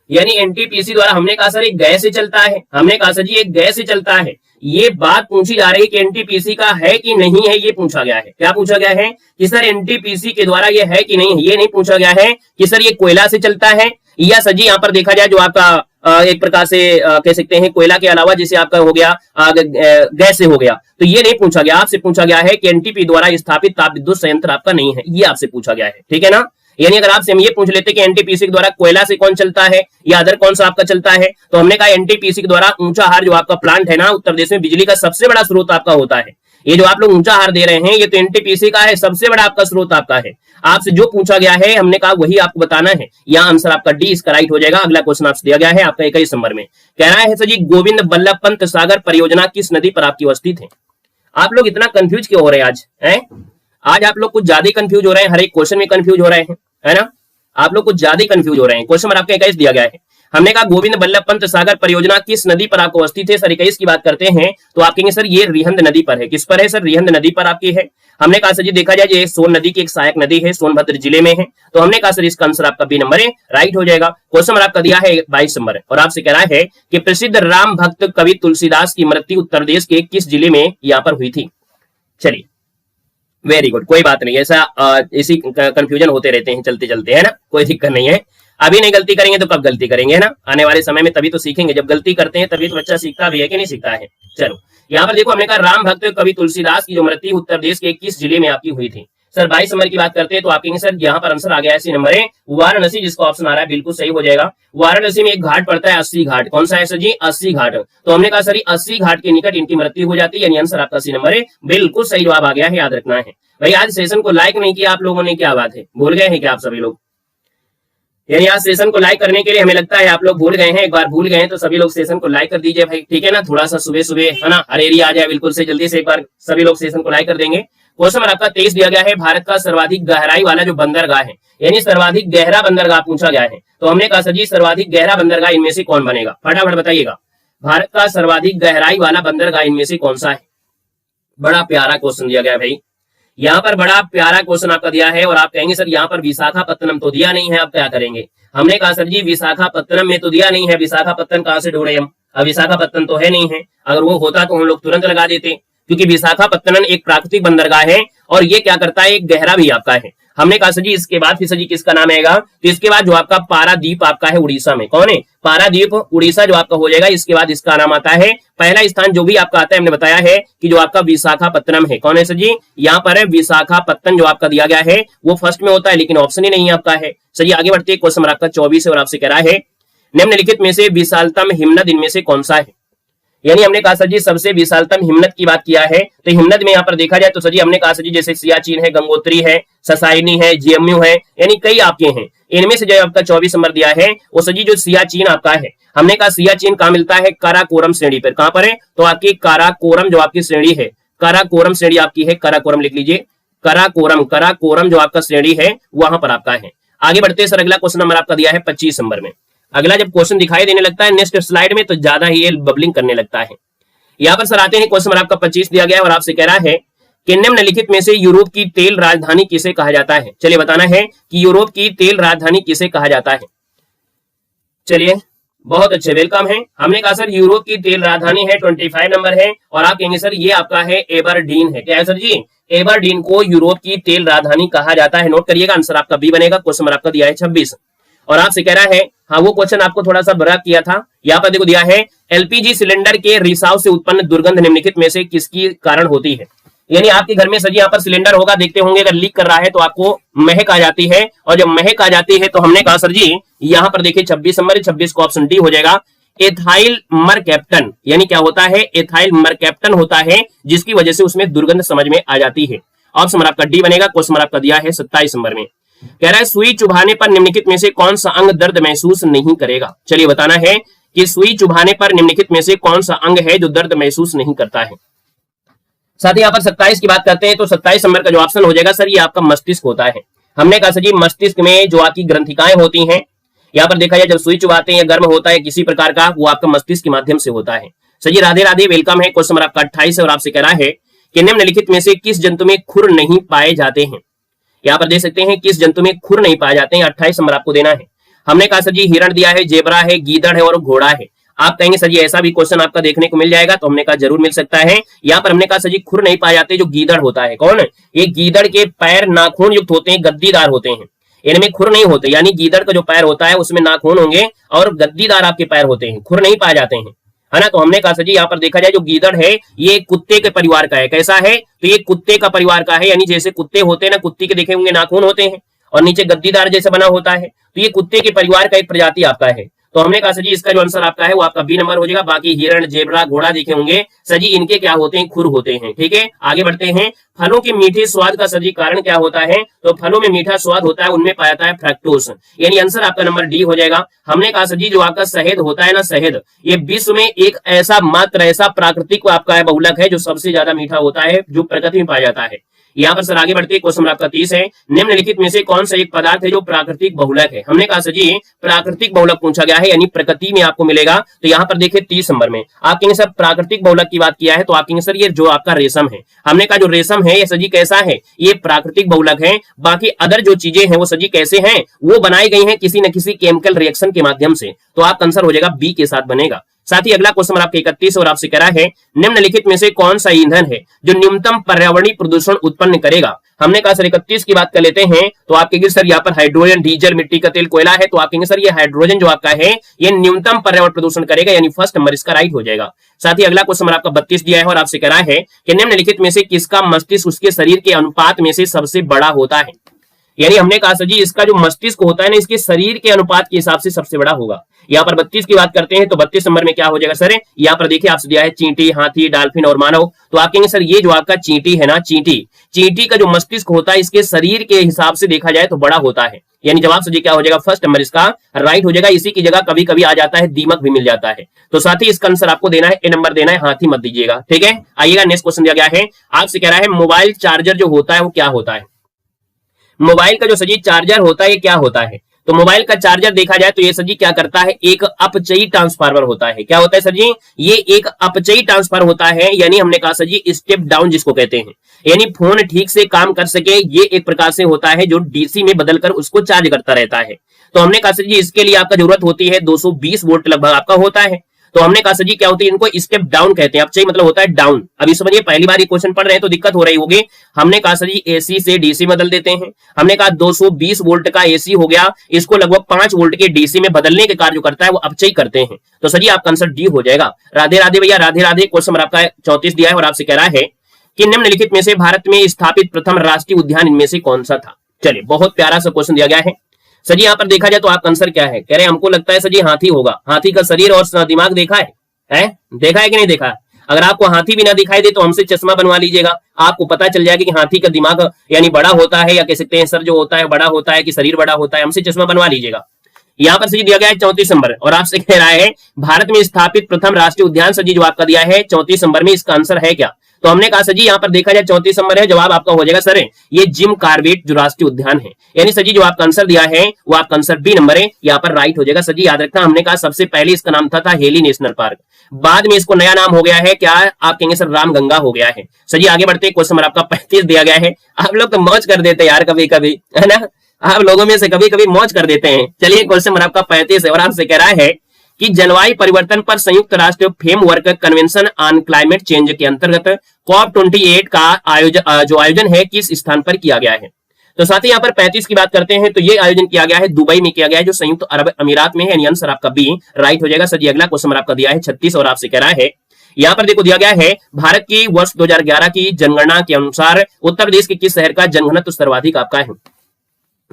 यानी एनटीपीसी द्वारा, हमने कहा सर एक गैस से चलता है, हमने कहा सर जी एक गैस से चलता है। ये बात पूछी जा रही है कि एनटीपीसी का है कि नहीं है, ये पूछा गया है। क्या पूछा गया है कि सर एनटीपीसी के द्वारा ये है कि नहीं है, ये नहीं पूछा गया है कि सर ये कोयला से चलता है या सर जी यहाँ पर देखा जाए जो आपका एक प्रकार से कह सकते हैं कोयला के अलावा जैसे आपका हो गया गैस से हो गया, तो ये नहीं पूछा गया। आपसे पूछा गया है कि एनटीपी द्वारा स्थापित ताप विद्युत संयंत्र आपका नहीं है, ये आपसे पूछा गया है, ठीक है ना। यानी अगर आपसे हम ये पूछ लेते कि एनटीपीसी के द्वारा कोयला से कौन चलता है या अदर कौन सा आपका चलता है, तो हमने कहा एनटीपीसी के द्वारा ऊंचा हार जो आपका प्लांट है ना उत्तर प्रदेश में बिजली का सबसे बड़ा स्रोत आपका होता है। ये जो आप लोग ऊंचा हार दे रहे हैं ये तो एनटीपीसी का है, सबसे बड़ा आपका स्रोत आपका है। आपसे जो पूछा गया है हमने कहा वही आपको बताना है, यहाँ आंसर आपका डी इसका राइट हो जाएगा। अगला क्वेश्चन आपसे दिया गया है आपका 21 नंबर में, कह रहा है सर जी गोविंद बल्लभ पंत सागर परियोजना किस नदी पर आपकी अवस्थित है। आप लोग इतना कंफ्यूज क्यों हो रहे हैं आज है? आज आप लोग कुछ ज्यादा कंफ्यूज हो रहे हैं, हर एक क्वेश्चन में कंफ्यूज हो रहे हैं, है ना। आप लोग कुछ ज्यादा कंफ्यूज हो रहे हैं। क्वेश्चन नंबर आपका 21 दिया गया है, हमने कहा गोविंद बल्लभ पंत सागर परियोजना किस नदी पर आपको अवस्थित है। सर 21 की बात करते हैं तो आप कहेंगे सर ये रिहंद नदी पर है। किस पर है सर, रिहंद नदी पर आपकी है। हमने कहा सर जी देखा जाए ये सोन नदी की एक सहायक नदी है, सोनभद्र जिले में है, तो हमने कहा सर इसका आंसर आपका बी नंबर है राइट हो जाएगा। क्वेश्चन नंबर आपका दिया है 22 नंबर और आपसे कह रहा है कि प्रसिद्ध राम भक्त कवि तुलसीदास की मृत्यु उत्तर प्रदेश के किस जिले में यहाँ पर हुई थी। चलिए वेरी गुड, कोई बात नहीं, ऐसा इसी कंफ्यूजन होते रहते हैं चलते चलते, है ना, कोई दिक्कत नहीं है। अभी नहीं गलती करेंगे तो कब गलती करेंगे, है ना, आने वाले समय में तभी तो सीखेंगे। जब गलती करते हैं तभी तो बच्चा सीखता भी है कि नहीं सीखता है। चलो यहाँ पर देखो हमने कहा राम भक्त कवि तुलसीदास की जो मृत्यु उत्तर प्रदेश के किस जिले में आपकी हुई थी। सर 22 नंबर की बात करते हैं तो आप कहेंगे सर यहाँ पर आंसर आ गया, इसी नंबर है वाराणसी, जिसका ऑप्शन आ रहा है बिल्कुल सही हो जाएगा। वाराणसी में एक घाट पड़ता है 80 घाट, कौन सा है सर जी, 80 घाट। तो हमने कहा सर 80 घाट के निकट इनकी मृत्यु हो जाती है, यानी आंसर आपका सी नंबर है बिल्कुल सही जवाब आ गया है, याद रखना है। भाई आज सेशन को लाइक नहीं किया आप लोगों ने, क्या बात है, भूल गए हैं क्या आप सभी लोग। यानी आज सेशन को लाइक करने के लिए हमें लगता है आप लोग भूल गए हैं, एक बार भूल गए हैं तो सभी लोग सेशन को लाइक कर दीजिए भाई, ठीक है ना। थोड़ा सा सुबह सुबह है ना हर एरिया आ जाए बिल्कुल से जल्दी से, एक बार सभी लोग सेशन को लाइक कर देंगे। क्वेश्चन नंबर आपका 23 दिया गया है, भारत का सर्वाधिक गहराई वाला जो बंदरगाह है, यानी सर्वाधिक गहरा बंदरगाह पूछा गया है, तो हमने कहा सर जी सर्वाधिक गहरा बंदरगाह इनमें से कौन बनेगा, फटाफट बताइएगा। भारत का सर्वाधिक गहराई वाला बंदरगाह इनमें से कौन सा है। बड़ा प्यारा क्वेश्चन दिया गया भाई, यहाँ पर बड़ा प्यारा क्वेश्चन आपका दिया है और आप कहेंगे सर यहाँ पर विशाखापत्तनम तो दिया नहीं है, आप क्या करेंगे। हमने कहा सर जी विशाखापत्तनम में तो दिया नहीं है, विशाखापत्तनम कहां से ढूंढे हम, अब विशाखापत्तनम तो है नहीं है, अगर वो होता तो हम लोग तुरंत लगा देते, क्योंकि विशाखापत्तनम एक प्राकृतिक बंदरगाह है और ये क्या करता है, एक गहरा भी आपका है। हमने कहा सर जी इसके बाद फिर सर जी किसका नाम आएगा, तो इसके बाद जो आपका पारादीप आपका है उड़ीसा में, कौन है, पारादीप उड़ीसा जो आपका हो जाएगा। इसके बाद इसका नाम आता है, पहला स्थान जो भी आपका आता है हमने बताया है कि जो आपका विशाखापत्तनम है, कौन है सर जी, यहाँ पर है विशाखापत्तनम जो आपका दिया गया है वो फर्स्ट में होता है, लेकिन ऑप्शन ही नहीं है आपका है। सर जी आगे बढ़ते हैं, क्वेश्चन आपका 24 है और आपसे कह रहा है निम्नलिखित में से विशालतम हिमनद इनमें से कौन सा है। यानी हमने कहा सर जी सबसे विशालतम हिमनद की बात किया है, तो हिमनद में यहाँ पर देखा जाए तो सर जी हमने कहा सर जी जैसे सियाचिन है, गंगोत्री है, ससाइनी है, जेएमयू है, यानी कई आपके हैं। इनमें से जो आपका 24 नंबर दिया है वो सर जी जो सियाचिन आपका है, हमने कहा सियाचिन कहाँ मिलता है, काराकोरम श्रेणी पर। कहां पर है, तो आपकी काराकोरम जो आपकी श्रेणी है, काराकोरम श्रेणी आपकी है, काराकोरम लिख लीजिए, काराकोरम, काराकोरम जो आपका श्रेणी है वहां पर आपका है। आगे बढ़ते सर अगला क्वेश्चन नंबर आपका दिया है 25 नंबर में। अगला जब क्वेश्चन दिखाई देने लगता है नेक्स्ट स्लाइड में तो ज्यादा ही ये बबलिंग करने लगता है। यहाँ पर सर आते हैं, क्वेश्चन आपका 25 दिया गया है और आपसे कह रहा है कि निम्नलिखित में से यूरोप की तेल राजधानी किसे कहा जाता है। चलिए बताना है कि यूरोप की तेल राजधानी किसे कहा जाता है। चलिए बहुत अच्छे, वेलकम है। हमने कहा सर यूरोप की तेल राजधानी है, 25 नंबर है और आप कहेंगे सर ये आपका है एबरडीन है। क्या है सर जी, एबरडीन को यूरोप की तेल राजधानी कहा जाता है। नोट करिएगा, आंसर आपका बी बनेगा। क्वेश्चन नंबर आपका दिया है 26 और आपसे कह रहा है, हाँ वो क्वेश्चन आपको थोड़ा सा बड़ा किया था। यहाँ पर देखो दिया है एलपीजी सिलेंडर के रिसाव से उत्पन्न दुर्गंध निम्नलिखित में से किसकी कारण होती है। यानी आपके घर में सर यहाँ पर सिलेंडर होगा, देखते होंगे अगर लीक कर रहा है तो आपको महक आ जाती है, और जब महक आ जाती है तो हमने कहा सर जी यहाँ पर देखिए 26 नंबर, 26 को ऑप्शन डी हो जाएगा, एथाइल मरकैप्टन। यानी क्या होता है, एथाइल मरकैप्टन होता है जिसकी वजह से उसमें दुर्गंध समझ में आ जाती है। ऑप्शन आपका डी बनेगा। क्वेश्चन आपका दिया है 27 नंबर में, कह रहा है सुई चुभाने पर निम्नलिखित में से कौन सा अंग दर्द महसूस नहीं करेगा। चलिए बताना है कि सुई चुभाने पर निम्नलिखित में से कौन सा अंग है जो दर्द महसूस नहीं करता है। साथ ही यहाँ पर 27 की बात करते हैं तो 27 नंबर का जो ऑप्शन हो जाएगा सर ये आपका मस्तिष्क होता है। हमने कहा सर जी मस्तिष्क में जो आपकी ग्रंथिकाएं होती हैं, यहाँ पर देखा जाए जब सुई चुभाते हैं या गर्म होता है किसी प्रकार का, वो आपका मस्तिष्क के माध्यम से होता है। सर जी राधे राधे, वेलकम है। क्वेश्चन नंबर आपका 28 है और आपसे कह रहा है कि निम्नलिखित में से किस जंतु में खुर नहीं पाए जाते हैं। यहाँ पर देख सकते हैं किस जंतु में खुर नहीं पाए जाते हैं, 28 नंबर आपको देना है। हमने कहा सर जी हिरण दिया है, जेबरा है, गीदड़ है और घोड़ा है। आप कहेंगे सर जी ऐसा भी क्वेश्चन आपका देखने को मिल जाएगा, तो हमने कहा जरूर मिल सकता है। यहाँ पर हमने कहा सर जी खुर नहीं पाए जाते, जो गीदड़ होता है, कौन, ये गीदड़ के पैर नाखून युक्त होते हैं, गद्दीदार होते हैं, इनमें खुर नहीं होते। यानी गीदड़ का जो पैर होता है उसमें नाखून होंगे और गद्दीदार आपके पैर होते हैं, खुर नहीं पाए जाते हैं, है ना। तो हमने कहा सर जी यहाँ पर देखा जाए जो गीदड़ है ये कुत्ते के परिवार का है। कैसा है, तो ये कुत्ते का परिवार का है, यानी जैसे कुत्ते होते हैं ना, कुत्ते के देखे होंगे नाखून होते हैं और नीचे गद्दीदार जैसा बना होता है, तो ये कुत्ते के परिवार का एक प्रजाति आपका है। तो हमने कहा सर जी इसका जो आंसर आपका है वो आपका बी नंबर हो जाएगा। बाकी हिरण, जेबरा, घोड़ा देखे होंगे सर जी, इनके क्या होते हैं, खुर होते हैं। ठीक है, आगे बढ़ते हैं। फलों के मीठे स्वाद का सर जी कारण क्या होता है, तो फलों में मीठा स्वाद होता है, उनमें पाया जाता है फ्रक्टोज, यानी आंसर आपका नंबर डी हो जाएगा। हमने कहा सर जी जो आपका शहद होता है ना, शहद ये विश्व में एक ऐसा मात्र ऐसा प्राकृतिक आपका है बहुलक है जो सबसे ज्यादा मीठा होता है, जो प्रकृति में पाया जाता है। यहाँ पर सर आगे बढ़ते क्वेश्चन आपका 30 है, निम्नलिखित में से कौन सा एक पदार्थ है जो प्राकृतिक बहुलक है। हमने कहा सर जी प्राकृतिक बहुलक पूछा गया है, यानी प्रकृति में आपको मिलेगा। तो यहाँ पर देखिए 30 नंबर में आप कहेंगे सर प्राकृतिक बहुलक की बात किया है, तो आप कहेंगे सर ये जो आपका रेशम है, हमने कहा जो रेशम है ये सर जी कैसा है, ये प्राकृतिक बहुलक है। बाकी अदर जो चीजें हैं वो सर जी कैसे हैं, वो बनाई गई हैं किसी न किसी केमिकल रिएक्शन के माध्यम से, तो आपका आंसर हो जाएगा बी के साथ बनेगा। साथ ही अगला क्वेश्चन आपके 31 और आपसे कह रहा है निम्नलिखित में से कौन सा ईंधन है जो न्यूनतम पर्यावरणीय प्रदूषण उत्पन्न करेगा। हमने कहा सर 31 की बात कर लेते हैं, तो आप कहेंगे सर यहाँ पर हाइड्रोजन, डीजल, मिट्टी का तेल, कोयला है, तो आप कहेंगे सर ये हाइड्रोजन जो आपका है ये न्यूनतम पर्यावरण प्रदूषण करेगा, यानी फर्स्ट नंबर इसका राइट हो जाएगा। साथ ही अगला क्वेश्चन आपका 32 दिया है और आपसे कह रहा है कि निम्नलिखित में से किसका मस्तिष्क उसके शरीर के अनुपात में से सबसे बड़ा होता है। यानी हमने कहा सर जी इसका जो मस्तिष्क होता है ना, इसके शरीर के अनुपात के हिसाब से सबसे बड़ा होगा। यहाँ पर 32 की बात करते हैं तो 32 नंबर में क्या हो जाएगा सर, यहाँ पर देखिए आपसे दिया है चींटी, हाथी, डॉल्फिन और मानव। तो आप कहेंगे सर ये जो आपका चींटी है ना, चींटी का जो मस्तिष्क होता है इसके शरीर के हिसाब से देखा जाए तो बड़ा होता है, यानी जवाब सर जी क्या हो जाएगा, फर्स्ट नंबर इसका राइट हो जाएगा। इसी की जगह कभी कभी आ जाता है दीमक भी मिल जाता है, तो साथ ही इसका आंसर आपको देना है ए नंबर देना है, हाथी मत दीजिएगा। ठीक है, आइएगा नेक्स्ट क्वेश्चन दिया गया है, आपसे कह रहा है मोबाइल चार्जर जो होता है वो क्या होता है। मोबाइल का जो सजी चार्जर होता है ये क्या होता है, तो मोबाइल का चार्जर देखा जाए तो ये सर जी क्या करता है, एक अपचयी ट्रांसफार्मर होता है। क्या होता है सर जी, ये एक अपचयी ट्रांसफार्मर होता है, यानी हमने कहा सर जी स्टेप डाउन जिसको कहते हैं, यानी फोन ठीक से काम कर सके, ये एक प्रकार से होता है जो डीसी में बदलकर उसको चार्ज करता रहता है। तो हमने कहा सर जी इसके लिए आपका जरूरत होती है 220 वोल्ट लगभग आपका होता है। तो हमने कहा सर जी क्या होती है, इनको स्टेप डाउन कहते हैं। अपचयी मतलब होता है डाउन। अभी समझिए पहली बार ये क्वेश्चन पढ़ रहे हैं तो दिक्कत हो रही होगी। हमने कहा सर जी एसी से डीसी बदल देते हैं। हमने कहा 220 वोल्ट का एसी हो गया, इसको लगभग 5 वोल्ट के डीसी में बदलने के कार्य जो करता है वो अपचयी करते हैं। तो सर जी आपका आंसर डी हो जाएगा। राधे राधे भैया, राधे राधे। क्वेश्चन नंबर आपका 34 दिया है और आपसे कह रहा है कि निम्नलिखित में से भारत में स्थापित प्रथम राष्ट्रीय उद्यान इनमें से कौन सा था। चलिए बहुत प्यारा सा क्वेश्चन दिया गया है। सर जी यहाँ पर देखा जाए तो आपका आंसर क्या है, कह रहे हैं हमको लगता है सर जी हाथी होगा। हाथी का शरीर और दिमाग देखा है? देखा है कि नहीं देखा? अगर आपको हाथी भी ना दिखाई दे तो हमसे चश्मा बनवा लीजिएगा, आपको पता चल जाएगा कि हाथी का दिमाग यानी बड़ा होता है या कह सकते हैं सर जो होता है बड़ा होता है कि शरीर बड़ा होता है, हमसे चश्मा बनवा लीजिएगा। यहाँ पर सर दिया गया है 34 नंबर और आपसे कह रहा है भारत में स्थापित प्रथम राष्ट्रीय उद्यान। सर जी जो आपका दिया है 34 नंबर में, इसका आंसर है क्या? तो हमने कहा सर जी यहाँ पर देखा जाए 34 नंबर है, जवाब आपका हो जाएगा सर ये जिम कॉर्बेट जो राष्ट्रीय उद्यान है। यानी सर जी जो आपका आंसर दिया है वो आपका आंसर बी नंबर है, यहाँ पर राइट हो जाएगा। सर जी याद रखना हमने कहा सबसे पहले इसका नाम था हेली नेशनल पार्क, बाद में इसको नया नाम हो गया है, क्या आप कहेंगे सर रामगंगा हो गया है। सर जी आगे बढ़ते क्वेश्चन नंबर आपका 35 दिया गया है। आप लोग तो मौज कर देते यार कभी कभी, है ना, आप लोगों में से कभी कभी मौज कर देते हैं। चलिए क्वेश्चन नंबर आपका 35 है और आपसे कह रहा है कि जलवायु परिवर्तन पर संयुक्त राष्ट्र framework convention on climate change के अंतर्गत COP28 का आयोजन है किस स्थान पर किया गया है। तो साथ ही यहाँ पर 35 की बात करते हैं तो ये आयोजन किया गया है दुबई में किया गया है जो संयुक्त अरब अमीरात में है। यानी आंसर आपका बी राइट हो जाएगा। सर जी अगला क्वेश्चन आपका दिया है 36 और आपसे कह रहा है यहाँ पर देखो दिया गया है भारत की वर्ष 2011 की जनगणना के अनुसार उत्तर प्रदेश के किस शहर का जनघनत्व सर्वाधिक आपका है।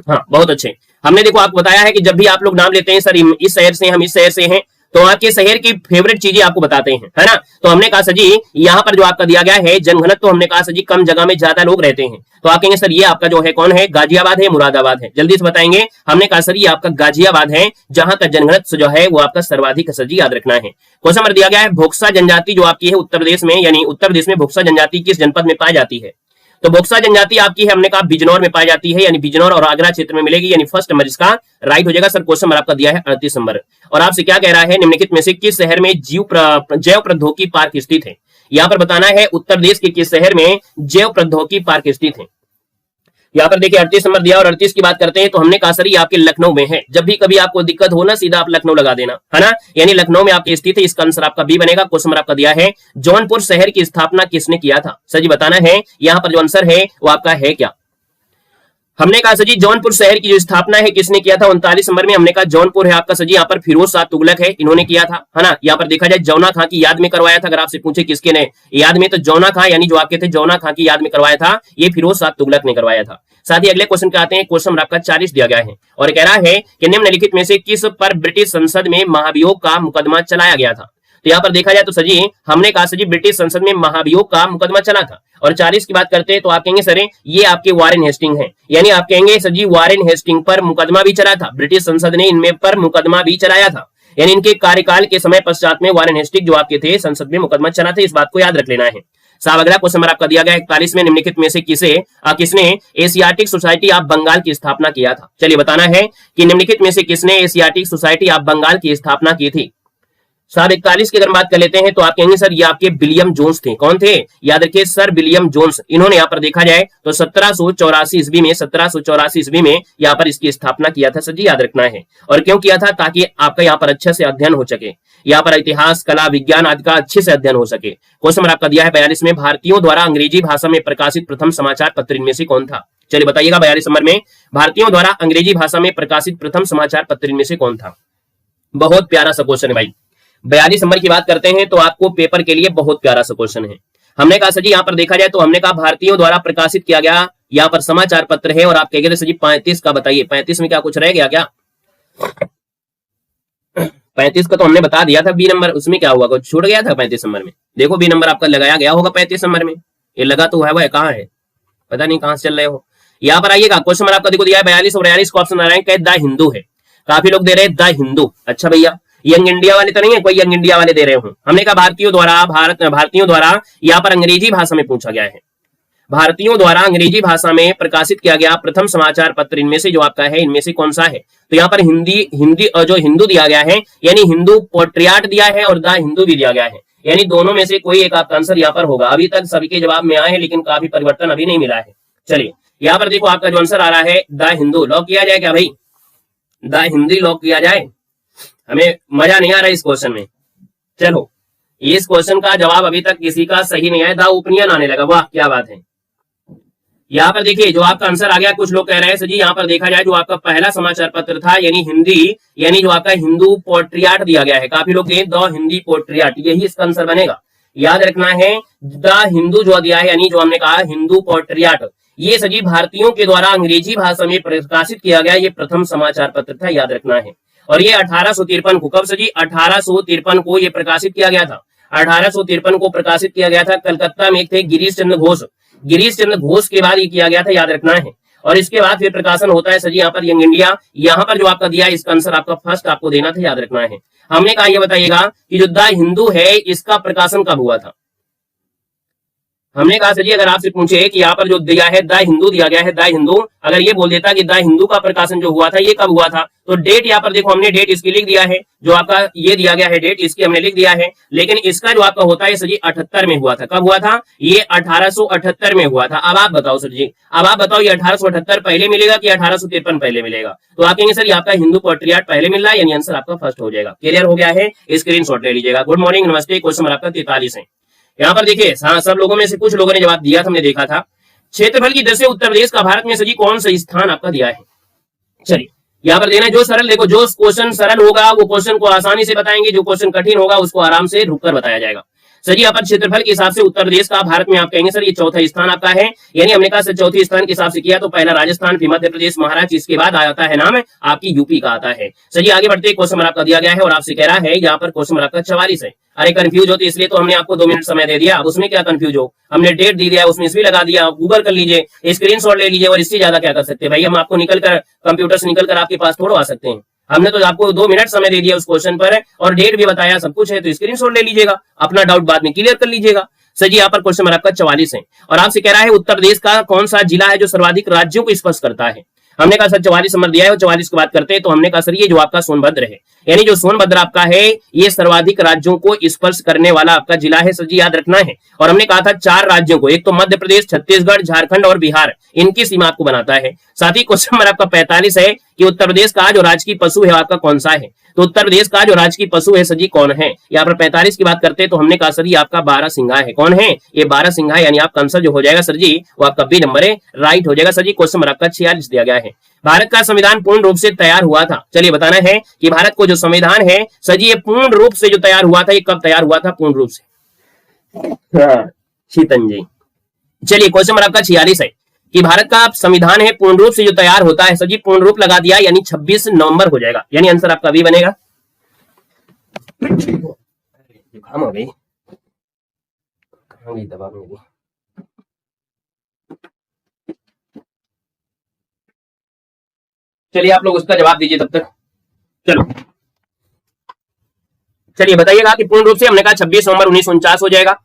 हाँ बहुत अच्छे। हमने देखो आपको बताया है कि जब भी आप लोग नाम लेते हैं सर इस शहर से हम इस शहर से हैं तो आपके शहर की फेवरेट चीजें आपको बताते हैं, है ना। तो हमने कहा सर जी यहाँ पर जो आपका दिया गया है जनघनत्व, तो हमने कहा सर जी कम जगह में ज्यादा लोग रहते हैं। तो आप कहेंगे सर ये आपका जो है कौन है, गाजियाबाद है, मुरादाबाद है, जल्दी से बताएंगे। हमने कहा सर ये आपका गाजियाबाद है जहां का जनघनत्व जो है वो आपका सर्वाधिक है। सर जी याद रखना है। क्वेश्चन नंबर दिया गया है भोक्सा जनजाति जो आपकी है उत्तर प्रदेश में, यानी उत्तर प्रदेश में भोक्सा जनजाति किस जनपद में पाई जाती है। तो भोक्सा जनजाति आपकी है हमने कहा बिजनौर में पाई जाती है, यानी बिजनौर और आगरा क्षेत्र में मिलेगी, यानी फर्स्ट नंबर इसका राइट हो जाएगा। सर क्वेश्चन नंबर आपका दिया है 38 नंबर और आपसे क्या कह रहा है निम्नलिखित में से किस शहर में जैव प्रौद्योगिकी पार्क स्थित है। यहाँ पर बताना है उत्तर प्रदेश के किस शहर में जैव प्रौद्योगिकी पार्क स्थित है। यहाँ पर देखिए 38 नंबर दिया और 38 की बात करते हैं तो हमने कहा सर ये आपके लखनऊ में है। जब भी कभी आपको दिक्कत हो ना सीधा आप लखनऊ लगा देना, है ना, यानी लखनऊ में आपकी स्थित है। इसका आंसर आपका बी बनेगा। क्वेश्चन नंबर आपका दिया है जौनपुर शहर की स्थापना किसने किया था। सर जी बताना है यहाँ पर जो आंसर है वो आपका है क्या। हमने कहा सर जी जौनपुर शहर की जो स्थापना है किसने किया था। 39 नंबर में हमने कहा जौनपुर है आपका सर जी यहाँ पर फिरोज शाह तुगलक है, इन्होंने किया था, है ना। यहाँ पर देखा जाए जौना खां की याद में करवाया था। अगर आपसे पूछे किसके ने याद में, तो जौना खां यानी जो आपके थे जौना खां की याद में करवाया था, ये फिरोज शाह तुगलक ने करवाया था। साथ ही अगले क्वेश्चन पे आते हैं। क्वेश्चन नंबर आपका 40 दिया गया है और कह रहा है कि निम्नलिखित में से किस पर ब्रिटिश संसद में महाभियोग का मुकदमा चलाया गया था। तो यहाँ पर देखा जाए तो सर जी हमने कहा सर जी ब्रिटिश संसद में महाभियोग का मुकदमा चला था। और 40 की बात करते हैं तो आप कहेंगे सर ये आपके वारेन हेस्टिंग है, यानी आप कहेंगे सर जी वारेन हेस्टिंग पर मुकदमा भी चला था, ब्रिटिश संसद ने इनमें पर मुकदमा भी चलाया था, यानी इनके कार्यकाल के समय पश्चात में वारेन हेस्टिंग जो आपके थे संसद में मुकदमा चला था। इस बात को याद रख लेना है साहब। अगला क्वेश्चन आपका दिया गया 41 में निम्नलिखित में से किसने एशियाटिक सोसाइटी ऑफ बंगाल की स्थापना किया था। चलिए बताना है कि निम्नलिखित में से किसने एशियाटिक सोसाइटी ऑफ बंगाल की स्थापना की थी। साहब 41 की अगर बात कर लेते हैं तो आप कहेंगे सर ये आपके विलियम जोन्स थे। कौन थे, याद रखिए सर विलियम जोन्स। इन्होंने यहाँ पर देखा जाए तो 1784 ईस्वी में 1784 ईस्वी में यहाँ पर इसकी स्थापना किया था। सर जी याद रखना है। और क्यों किया था, ताकि आपका यहाँ पर अच्छे से अध्ययन हो सके, यहाँ पर इतिहास कला विज्ञान आदि का अच्छे से अध्ययन हो सके। क्वेश्चन नंबर आपका दिया है 42 में भारतीयों द्वारा अंग्रेजी भाषा में प्रकाशित प्रथम समाचार पत्र इनमें से कौन था। चलिए बताइएगा 42 नंबर में भारतीयों द्वारा अंग्रेजी भाषा में प्रकाशित प्रथम समाचार पत्र इनमें से कौन था। बहुत प्यारा सा क्वेश्चन है भाई। 42 नंबर की बात करते हैं तो आपको पेपर के लिए बहुत प्यारा सा क्वेश्चन है। हमने कहा सर जी यहाँ पर देखा जाए तो हमने कहा भारतीयों द्वारा प्रकाशित किया गया यहाँ पर समाचार पत्र है और आप कहेंगे सर जी 35 का बताइए, 35 में क्या कुछ रह गया क्या। 35 का तो हमने बता दिया था बी नंबर, उसमें क्या हुआ, कुछ छूट गया था 35 नंबर में। देखो बी नंबर आपका लगाया गया होगा 35 नंबर में, ये लगा तो है, वह कहाँ है पता नहीं कहां से चल रहे हो। यहाँ पर आइएगा क्वेश्चन नंबर आपका देखो दिया है 42 और 42 का ऑप्शन आ रहा है द हिंदू है। काफी लोग दे रहे हैं द हिंदू। अच्छा भैया यंग इंडिया वाले तो नहीं है, कोई यंग इंडिया वाले दे रहे हो। हमने कहा भारतीयों द्वारा यहाँ पर अंग्रेजी भाषा में पूछा गया है। भारतीयों द्वारा अंग्रेजी भाषा में प्रकाशित किया गया प्रथम समाचार पत्र इनमें से जो आपका है इनमें से कौन सा है। तो यहाँ पर हिंदी जो हिंदू दिया गया है, यानी हिंदू पोट्रियाट दिया है और द हिंदू भी दिया गया है, यानी दोनों में से कोई एक आपका आंसर यहाँ पर होगा। अभी तक सभी के जवाब में आए हैं लेकिन काफी परिवर्तन अभी नहीं मिला है। चलिए यहाँ पर देखो आपका जो आंसर आ रहा है द हिंदू, लॉक किया जाए क्या भाई, द हिंदी लॉक किया जाए। हमें मजा नहीं आ रहा इस क्वेश्चन में, चलो, इस क्वेश्चन का जवाब अभी तक किसी का सही नहीं है। द ओपिनियन आने लगा, वाह क्या बात है। यहाँ पर देखिए जो आपका आंसर आ गया, कुछ लोग कह रहे हैं सर जी यहाँ पर देखा जाए जो आपका पहला समाचार पत्र था यानी हिंदी, यानी जो आपका हिंदू पोट्रियाट दिया गया है, काफी लोग द हिंदी पोट्रियाट, यही इसका आंसर बनेगा। याद रखना है द हिंदू जो दिया है यानी जो हमने कहा हिंदू पोट्रियाट, ये सभी भारतीयों के द्वारा अंग्रेजी भाषा में प्रकाशित किया गया ये प्रथम समाचार पत्र था, याद रखना है। और ये 1853 को, कब सजी 1853 को ये प्रकाशित किया गया था। 1853 को प्रकाशित किया गया था। कलकत्ता में एक थे गिरीश चंद्र घोष, गिरीश चंद्र घोष के बाद ये किया गया था, याद रखना है। और इसके बाद फिर प्रकाशन होता है सर जी यहाँ पर यंग इंडिया। यहाँ पर जो आपका दिया है इसका आंसर आपका फर्स्ट आपको देना था, याद रखना है। हमने कहा ये बताइएगा कि जो द हिंदू है इसका प्रकाशन कब हुआ था। हमने कहा सर जी अगर आपसे पूछे कि यहाँ पर जो दिया है द हिंदू दिया गया है, द हिंदू, अगर ये बोल देता कि द हिंदू का प्रकाशन जो हुआ था ये कब हुआ था, तो डेट यहाँ पर देखो हमने डेट इसकी लिख दिया है, जो आपका ये दिया गया है डेट इसकी हमने लिख दिया है। लेकिन इसका जो आपका होता है सर जी 78 में हुआ था। कब हुआ था? ये 1878 में हुआ था। अब आप बताओ सर जी, अब आप बताओ ये 1878 पहले मिलेगा कि 1853 पहले मिलेगा? तो आप कहेंगे सर ये आपका हिंदू पोट्रियाट पहले मिल रहा है, यानी आंसर आपका फर्स्ट हो जाएगा। क्लियर हो गया है? स्क्रीनशॉट ले लीजिएगा। गुड मॉर्निंग, नमस्ते। क्वेश्चन नंबर आपका 43 है। यहाँ पर देखिए सब लोगों में से कुछ लोगों ने जवाब दिया था, हमने देखा था। क्षेत्रफल की दृष्टि से उत्तर प्रदेश का भारत में सजी कौन सा स्थान आपका दिया है? चलिए यहाँ पर देना जो सरल, देखो जो क्वेश्चन सरल होगा वो क्वेश्चन को आसानी से बताएंगे, जो क्वेश्चन कठिन होगा उसको आराम से रुककर बताया जाएगा। सर जी यहाँ पर क्षेत्रफल के हिसाब से उत्तर प्रदेश का भारत में आप कहेंगे सर ये चौथा स्थान आपका है, यानी हमने कहा सर चौथे स्थान के हिसाब से किया तो पहला राजस्थान, फिर मध्य प्रदेश, महाराष्ट्र, इसके बाद आता है नाम आपकी यूपी का आता है। सर जी आगे बढ़ते, क्वेश्चन नंबर आपका दिया गया है और आपसे कह रहा है यहाँ पर क्वेश्चन नंबर आपका 44 है। अरे कंफ्यूज होते इसलिए तो हमने आपको 2 मिनट समय दे दिया, अब उसमें क्या कंफ्यूज हो, हमने डेट दी दिया उसमें इसमें लगा दिया, गूगल कर लीजिए, स्क्रीनशॉट ले लीजिए, और इससे ज्यादा क्या कर सकते हैं भाई, हम आपको निकल कर कंप्यूटर से निकल कर आपके पास थोड़ा आ सकते हैं। हमने तो आपको 2 मिनट समय दे दिया उस क्वेश्चन पर और डेट भी बताया, सब कुछ है, तो स्क्रीनशॉट ले लीजिएगा, अपना डाउट बाद में क्लियर कर लीजिएगा। सर जी यहाँ पर क्वेश्चन नंबर आपका 44 है और आपसे कह रहा है उत्तर प्रदेश का कौन सा जिला है जो सर्वाधिक राज्यों को स्पर्श करता है। हमने कहा सर 44 नंबर दिया है और 44 की बात करते हैं तो हमने कहा सर ये जो आपका सोनभद्र है, यानी जो सोनभद्र आपका है ये सर्वाधिक राज्यों को स्पर्श करने वाला आपका जिला है। सर जी याद रखना है। और हमने कहा था 4 राज्यों को, एक तो मध्य प्रदेश, छत्तीसगढ़, झारखंड और बिहार, इनकी सीमा आपको बनाता है। साथ ही क्वेश्चन नंबर आपका 45 है कि उत्तर प्रदेश का जो राजकीय पशु है आपका कौन सा है। तो उत्तर प्रदेश का जो राजकीय पशु है सर जी कौन है। यहाँ पर 45 की बात करते हैं तो हमने कहा सर जी आपका बारहसिंघा है। कौन है? ये बारहसिंघा, यानी आपका आंसर जो हो जाएगा सर जी वो आपका बी नंबर है, राइट हो जाएगा। सर जी क्वेश्चन नंबर आपका 46 दिया गया है। भारत का संविधान पूर्ण रूप से तैयार हुआ था। चलिए बताना है कि भारत को जो संविधान है सर जी ये पूर्ण रूप से जो तैयार हुआ था, ये कब तैयार हुआ था पूर्ण रूप से? शीतन जी, चलिए क्वेश्चन नंबर आपका 46 है कि भारत का संविधान है पूर्ण रूप से जो तैयार होता है, सर जी पूर्ण रूप लगा दिया यानी 26 नवंबर हो जाएगा, यानी आंसर आपका बी बनेगा। जुकाम हो गई, कहां गई दवा मेरी? चलिए आप लोग उसका जवाब दीजिए तब तक। चलो चलिए बताइएगा कि पूर्ण रूप से हमने कहा 26 नवंबर 1949 हो जाएगा।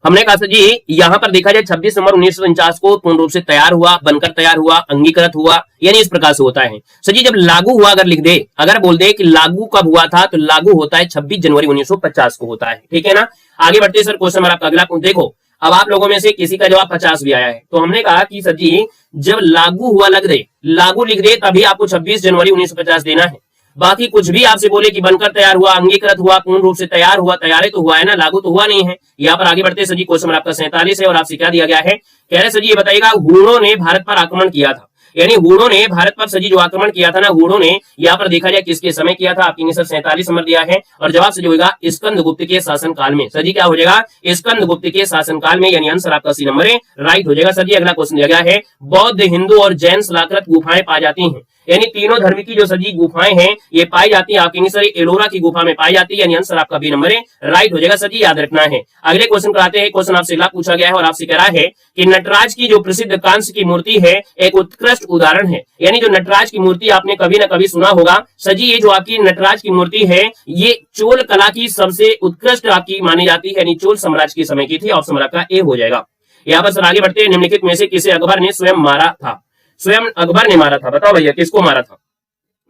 हमने कहा सर जी यहाँ पर देखा जाए 26 नवंबर 1949 को पूर्ण रूप से तैयार हुआ, बनकर तैयार हुआ, अंगीकृत हुआ, यानी इस प्रकार से होता है। सर जी जब लागू हुआ अगर लिख दे, अगर बोल दे कि लागू कब हुआ था तो लागू होता है 26 जनवरी 1950 को होता है, ठीक है ना। आगे बढ़ते सर क्वेश्चन नंबर आपका अगला देखो, अब आप लोगों में से किसी का जवाब 50 भी आया है, तो हमने कहा कि सर जी जब लागू हुआ लग दे, लागू लिख दे तभी आपको 26 जनवरी 1950 देना है। बाकी कुछ भी आपसे बोले कि बनकर तैयार हुआ, अंगीकृत हुआ, पूर्ण रूप से तैयार हुआ, तैयार तो हुआ है ना, लागू तो हुआ नहीं है। यहाँ पर आगे बढ़ते सर जी क्वेश्चन आपका 47 है और आपसे क्या दिया गया है, कह रहे सर जी ये बताइएगा हूणों ने भारत पर आक्रमण किया था, यानी हूणों ने भारत पर सजी जो आक्रमण किया था ना, हूणों ने यहाँ पर देखा जाए किसके समय किया था, आपके सर 47 नंबर दिया है और जवाब सही होगा स्कंदगुप्त के शासनकाल में। सर जी क्या हो जाएगा? स्कंदगुप्त के शासनकाल में, यानी आंसर आपका सी नंबर है, राइट हो जाएगा। सर जी अगला क्वेश्चन दिया गया है बौद्ध, हिंदू और जैन शिलाकृत गुफाएं पाई जाती हैं, यानी तीनों धर्म की जो सजी गुफाएं हैं ये पाई जाती है आपके सर एलोरा की गुफा में पाई जाती है, यानी आंसर आपका बी नंबर है, राइट हो जाएगा। सर जी याद रखना है। अगले क्वेश्चन कराते हैं। क्वेश्चन आपसे अगला पूछा गया है और आपसे कह रहा है कि नटराज की जो प्रसिद्ध कांस्य की मूर्ति है एक उत्कृष्ट उदाहरण है, यानी जो नटराज की मूर्ति आपने कभी ना कभी सुना होगा। सर जी ये जो आपकी नटराज की मूर्ति है ये चोल कला की सबसे उत्कृष्ट आपकी मानी जाती है, यानी चोल साम्राज्य के समय की थी। ऑप्शन नंबर आपका ए हो जाएगा। यहाँ पर सर आगे बढ़ते हैं, निम्नलिखित में से किसे अकबर ने स्वयं मारा था? स्वयं अकबर ने मारा था, बताओ भैया किसको मारा था?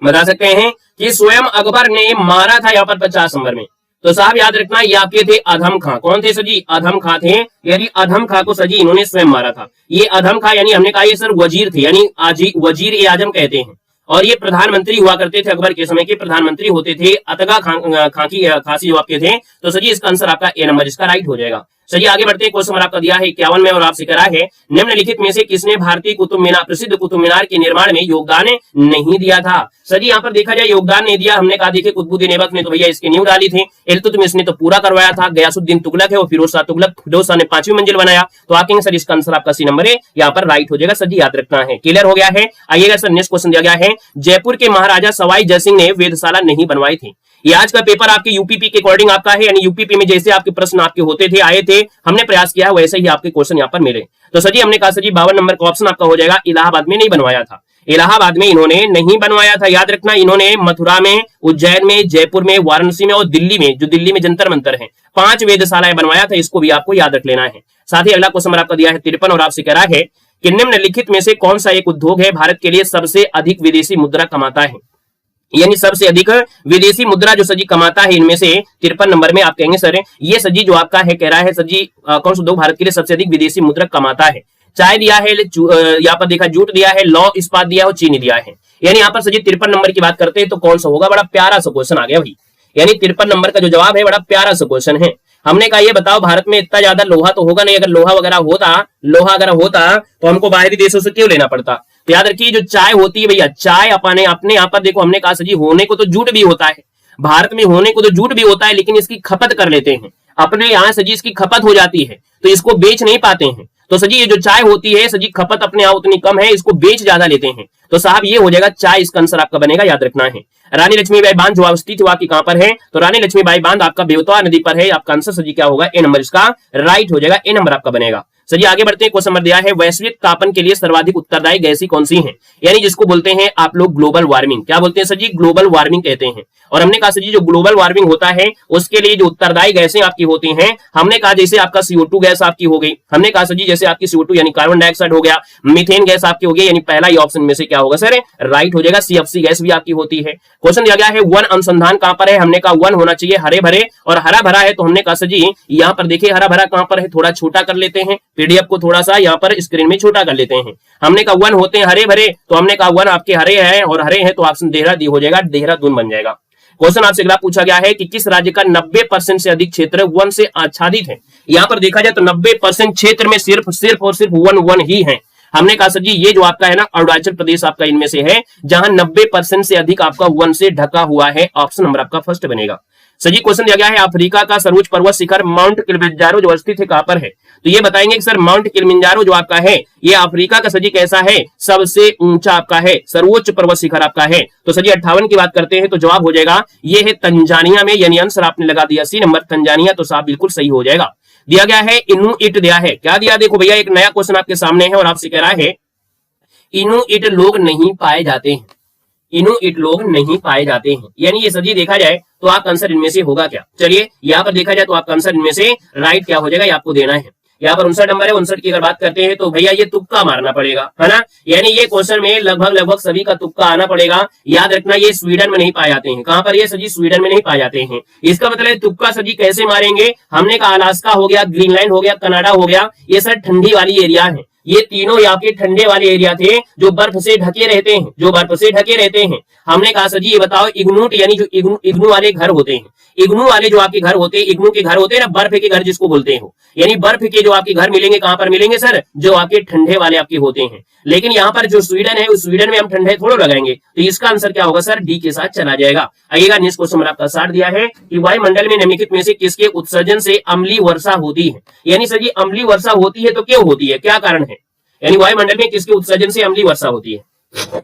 बता सकते हैं कि स्वयं अकबर ने मारा था यहाँ पर 50 नंबर में। तो साहब याद रखना ये आपके थे अधम खां। कौन थे सर जी? अधम खां थे, यानी अधम खां को सर जी इन्होंने स्वयं मारा था। ये अधम खां यानी हमने कहा ये सर वजीर थे, यानी वजीर ए आजम कहते हैं। और ये प्रधानमंत्री हुआ करते थे, अकबर के समय के प्रधानमंत्री होते थे, अतगा खांसी जो आपके थे। तो सर जी इसका आंसर आपका ए नंबर इसका राइट हो जाएगा। चलिए आगे बढ़ते हैं। क्वेश्चन आपका दिया है 51 में और आपसे करा है निम्नलिखित में से किसने भारतीय कुतुब मीनार प्रसिद्ध कुतुब मीनार के निर्माण में योगदान नहीं दिया था। सर जी यहाँ पर देखा जाए योगदान नहीं दिया, हमने कहा देखिए कुतुबुद्दीन ऐबक ने तो भैया इसकी नींव डाली थी, इल्तुतमिश ने तो पूरा करवाया था, गयासुद्दीन तुगलक है और फिरोज शाह ने 5वीं मंजिल बनाया। तो आगे सर इसका आंसर आपका सी नंबर है यहाँ पर राइट हो जाएगा। सर जी याद रखना है, क्लियर हो गया है। आइएगा सर नेक्स्ट क्वेश्चन दिया गया है जयपुर के महाराजा सवाई जयसिंह ने वेधशाला नहीं बनवाई थी। ये आज का पेपर आपके यूपीपी के अकॉर्डिंग आपका है, यानी यूपीपी में जैसे आपके प्रश्न आपके होते थे आए थे, हमने प्रयास किया वैसे ही आपके क्वेश्चन यहाँ पर मिले। तो सर जी हमने कहा सर जी 52 नंबर का ऑप्शन आपका हो जाएगा, इलाहाबाद में नहीं बनवाया था। इलाहाबाद में इन्होंने नहीं बनवाया था, याद रखना। इन्होंने मथुरा में, उज्जैन में, जयपुर में, वाराणसी में और दिल्ली में, जो दिल्ली में जंतर मंतर है, 5 वेधशालाएं बनवाया था। इसको भी आपको याद रख लेना है। साथ ही अगला क्वेश्चन आपका दिया है 53 और आपसे कह रहा है कि निम्नलिखित में से कौन सा एक उद्योग है भारत के लिए सबसे अधिक विदेशी मुद्रा कमाता है। यानी सबसे अधिक विदेशी मुद्रा जो सजी कमाता है इनमें से 53 नंबर में आप कहेंगे सर ये सजी जो आपका है कह रहा है सजी कौन सा उद्योग भारत के लिए सबसे अधिक विदेशी मुद्रा कमाता है। चाय दिया है, यहाँ पर देखा जूट दिया है, लौ इस्पात दिया है और चीनी दिया है। यानी यहाँ पर सजी 53 नंबर की बात करते हैं तो कौन सा होगा, बड़ा प्यारा सा क्वेश्चन आ गया भाई। यानी 53 नंबर का जो जवाब है बड़ा प्यारा सा क्वेश्चन है। हमने कहा ये बताओ भारत में इतना ज्यादा लोहा तो होगा नहीं, अगर लोहा अगर होता तो हमको बाहरी देशों से क्यों लेना पड़ता। तो याद रखिए जो चाय होती है भैया, चाय अपने यहाँ पर देखो हमने कहा सजी होने को तो जूट भी होता है, भारत में होने को तो जूट भी होता है, लेकिन इसकी खपत कर लेते हैं अपने यहाँ सजी, इसकी खपत हो जाती है तो इसको बेच नहीं पाते हैं। तो सजी ये जो चाय होती है सजी खपत अपने यहाँ उतनी कम है, इसको बेच ज्यादा लेते हैं। तो साहब ये हो जाएगा चाय, इसका आंसर आपका बनेगा, याद रखना है। रानी लक्ष्मीबाई बांध जो अवस्थित हुआ कि कहां पर है, तो रानी लक्ष्मीबाई बांध आपका बेतवा नदी पर है। आपका आंसर सजी क्या होगा, ए नंबर इसका राइट हो जाएगा, ए नंबर आपका बनेगा। सजी आगे बढ़ते हैं। क्वेश्चन नंबर दिया है वैश्विक तापन के लिए सर्वाधिक उत्तरदायी गैसें कौन सी हैं। यानी जिसको बोलते हैं आप लोग ग्लोबल वार्मिंग, क्या बोलते हैं सर जी, ग्लोबल वार्मिंग कहते हैं। और हमने कहा सर जी जो ग्लोबल वार्मिंग होता है उसके लिए जो उत्तरदायी गैसें आपकी होती हैं, हमने कहा जैसे आपका CO2 गैस आपकी हो गई, हमने कहा सर जी जैसे आपकी CO2 यानी कार्बन डाइऑक्साइड हो गया, मीथेन गैस आपकी हो गई, यानी पहला ही ऑप्शन में से क्या होगा सर, राइट हो जाएगा। CFC गैस भी आपकी होती है। क्वेश्चन दिया गया है वन अनुसंधान कहां पर है, हमने कहा वन होना चाहिए हरे भरे, और हरा भरा है तो हमने कहा सर जी यहाँ पर देखिए हरा भरा कहां पर है, थोड़ा छोटा कर लेते हैं, पीडीएफ को थोड़ा सा यहाँ पर स्क्रीन में छोटा कर लेते हैं। हमने कहा वन होते हैं हरे भरे, तो हमने कहा वन आपके हरे हैं और हरे हैं तो ऑप्शन देहरादून हो जाएगा, देहरादून बन जाएगा। क्वेश्चन आपसे अगला पूछा गया है कि किस राज्य का 90% से अधिक क्षेत्र वन से आच्छादित है। यहाँ पर देखा जाए तो 90% क्षेत्र में सिर्फ और सिर्फ वन ही है। हमने कहा सर जी ये जो आपका है ना अरुणाचल प्रदेश आपका इनमें से है जहां 90% से अधिक आपका वन से ढका हुआ है। ऑप्शन नंबर आपका फर्स्ट बनेगा। सर जी क्वेश्चन दिया गया है अफ्रीका का सर्वोच्च पर्वत शिखर माउंट किलिमंजारो जो स्थित है कहां पर है, तो ये बताएंगे कि सर माउंट किलिमंजारो जो आपका है ये अफ्रीका का सर जी कैसा है, सबसे ऊंचा आपका है, सर्वोच्च पर्वत शिखर आपका है। तो सर जी 58 की बात करते हैं तो जवाब हो जाएगा ये है तंजानिया में, यानी आंसर आपने लगा दिया सी नंबर तंजानिया, तो साहब बिल्कुल सही हो जाएगा। दिया गया है इनुइट दिया है, क्या दिया देखो भैया एक नया क्वेश्चन आपके सामने है और आपसे कह रहा है इनुइट लोग नहीं पाए जाते हैं, इनुइट लोग नहीं पाए जाते हैं। यानी ये सभी देखा जाए तो आपका आंसर इनमें से होगा क्या, चलिए यहाँ पर देखा जाए तो आपका आंसर इनमें से राइट क्या हो जाएगा ये आपको देना है। यहाँ पर 59 नंबर है, 59 की अगर बात करते हैं तो भैया ये तुक्का मारना पड़ेगा, है ना। यानी ये क्वेश्चन में लगभग सभी का तुक्का आना पड़ेगा। याद रखना ये स्वीडन में नहीं पाए जाते हैं, कहां पर ये सजी स्वीडन में नहीं पाए जाते हैं। इसका मतलब तुक्का सजी कैसे मारेंगे, हमने कहा अलास्का हो गया, ग्रीनलैंड हो गया, कनाडा हो गया, ये सर ठंडी वाली एरिया है, ये तीनों यहाँ के ठंडे वाले एरिया थे जो बर्फ से ढके रहते हैं, जो बर्फ से ढके रहते हैं। हमने कहा सर जी ये बताओ इग्नूट यानी जो इग्नू वाले घर होते हैं, इग्नू वाले जो आपके घर होते हैं, इग्नू के घर होते हैं ना, बर्फ के घर जिसको बोलते हो, यानी बर्फ के जो आपके घर मिलेंगे कहां पर मिलेंगे सर, जो आपके ठंडे वाले आपके होते हैं। लेकिन यहाँ पर जो स्वीडन है उस स्वीडन में हम ठंडे थोड़ा लगाएंगे, तो इसका आंसर क्या होगा सर, डी के साथ चला जाएगा। आइएगा नेक्स्ट क्वेश्चन आपका 60 दिया है कि वायुमंडल में निम्नलिखित में से किसके उत्सर्जन से अम्लीय वर्षा होती है। यानी सर जी अम्लीय वर्षा होती है तो क्यों होती है, क्या कारण है, यानी वायुमंडल में किसके उत्सर्जन से अम्लीय वर्षा होती है।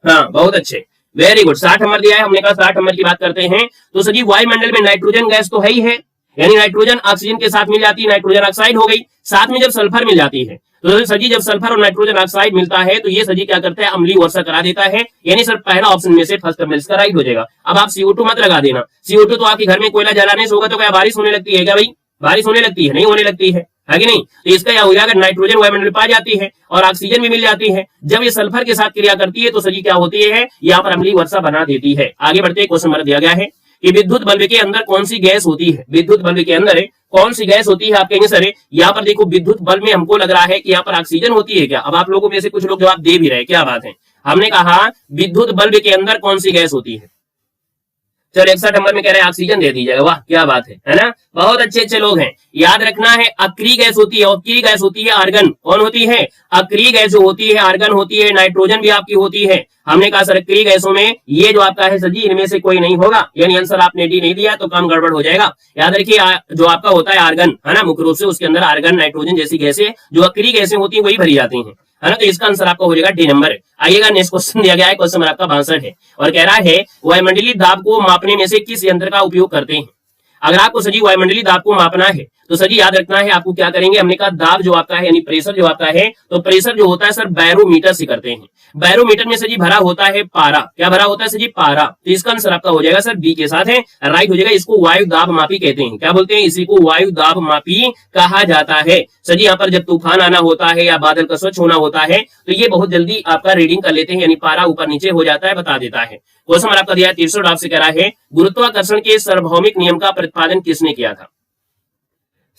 हाँ बहुत अच्छे, वेरी गुड। 60 नंबर दिया है, हमने कहा 60 नंबर की बात करते हैं तो सर जी वायुमंडल में नाइट्रोजन गैस तो है ही है, यानी नाइट्रोजन ऑक्सीजन के साथ मिल जाती है, नाइट्रोजन ऑक्साइड हो गई, साथ में जब सल्फर मिल जाती है तो सर जी जब सल्फर और नाइट्रोजन ऑक्साइड मिलता है तो ये सर जी क्या करता है, अम्लीय वर्षा करा देता है। यानी सर पहला ऑप्शन में से फर्स्ट नंबर इसका राइट हो जाएगा। अब आप CO2 मत लगा देना, CO2 तो आपके घर में कोयला जलाने से होगा तो क्या बारिश होने लगती है क्या भाई, बारिश होने लगती है, नहीं होने लगती है कि नहीं। तो इसका क्या हो जाएगा, नाइट्रोजन वायुमंडल में पाई जाती है और ऑक्सीजन भी मिल जाती है, जब ये सल्फर के साथ क्रिया करती है तो सर जी क्या होती है, यहाँ पर अम्लीय वर्षा बना देती है। आगे बढ़ते हैं, क्वेश्चन नंबर दिया गया है कि विद्युत बल्ब के अंदर कौन सी गैस होती है, विद्युत बल्ब के अंदर कौन सी गैस होती है। आप कहेंगे सर यहाँ पर देखो विद्युत बल्ब में हमको लग रहा है कि यहाँ पर ऑक्सीजन होती है क्या। अब आप लोगों में से कुछ लोग जवाब दे भी रहे, क्या बात है, हमने कहा विद्युत बल्ब के अंदर कौन सी गैस होती है? चलो 61 नंबर में कह रहे हैं ऑक्सीजन दे दीजिएगा। वाह क्या बात है ना, बहुत अच्छे अच्छे लोग हैं। याद रखना है अक्रिय गैस होती है, अक्रिय गैस होती है आर्गन। कौन होती है? अक्रिय गैस जो होती है आर्गन होती है, नाइट्रोजन भी आपकी होती है। हमने कहा सर अक्रिय गैसों में ये जो आपका है सर जी इनमें से कोई नहीं होगा, यानी आंसर आपने डी नहीं दिया तो काम गड़बड़ हो जाएगा। याद रखिए जो आपका होता है आर्गन है ना, मुख्य रूप से उसके अंदर आर्गन नाइट्रोजन जैसी गैसें जो अक्रिय गैसें होती है वही भरी जाती है ना, तो इसका आंसर आपका हो जाएगा डी नंबर। आइएगा नेक्स्ट क्वेश्चन दिया गया है, क्वेश्चन नंबर आपका 62 है और कह रहा है वायुमंडलीय दाब को मापने में से किस यंत्र का उपयोग करते हैं? अगर आपको सजी वायुमंडलीय दाब को मापना है तो सजी याद रखना है आपको क्या करेंगे, हमने कहा दाब जो आपका है यानी प्रेशर जो आपका है, तो प्रेशर जो होता है सर बैरोमीटर से करते हैं। बैरोमीटर में सजी भरा होता है पारा। क्या भरा होता है सजी? पारा। तो इसका आंसर आपका हो जाएगा सर बी के साथ है, राइट हो जाएगा। इसको वायु दाब मापी कहते हैं। क्या बोलते हैं? इसी को वायु दाब मापी कहा जाता है। सजी यहाँ पर जब तूफान आना होता है या बादल का स्वच्छ होना होता है तो ये बहुत जल्दी आपका रीडिंग कर लेते हैं, यानी पारा ऊपर नीचे हो जाता है, बता देता है। क्वेश्चन नंबर आपका दिया है 63, आपसे कह रहा है गुरुत्वाकर्षण के सार्वभौमिक नियम का प्रतिपादन किसने किया था?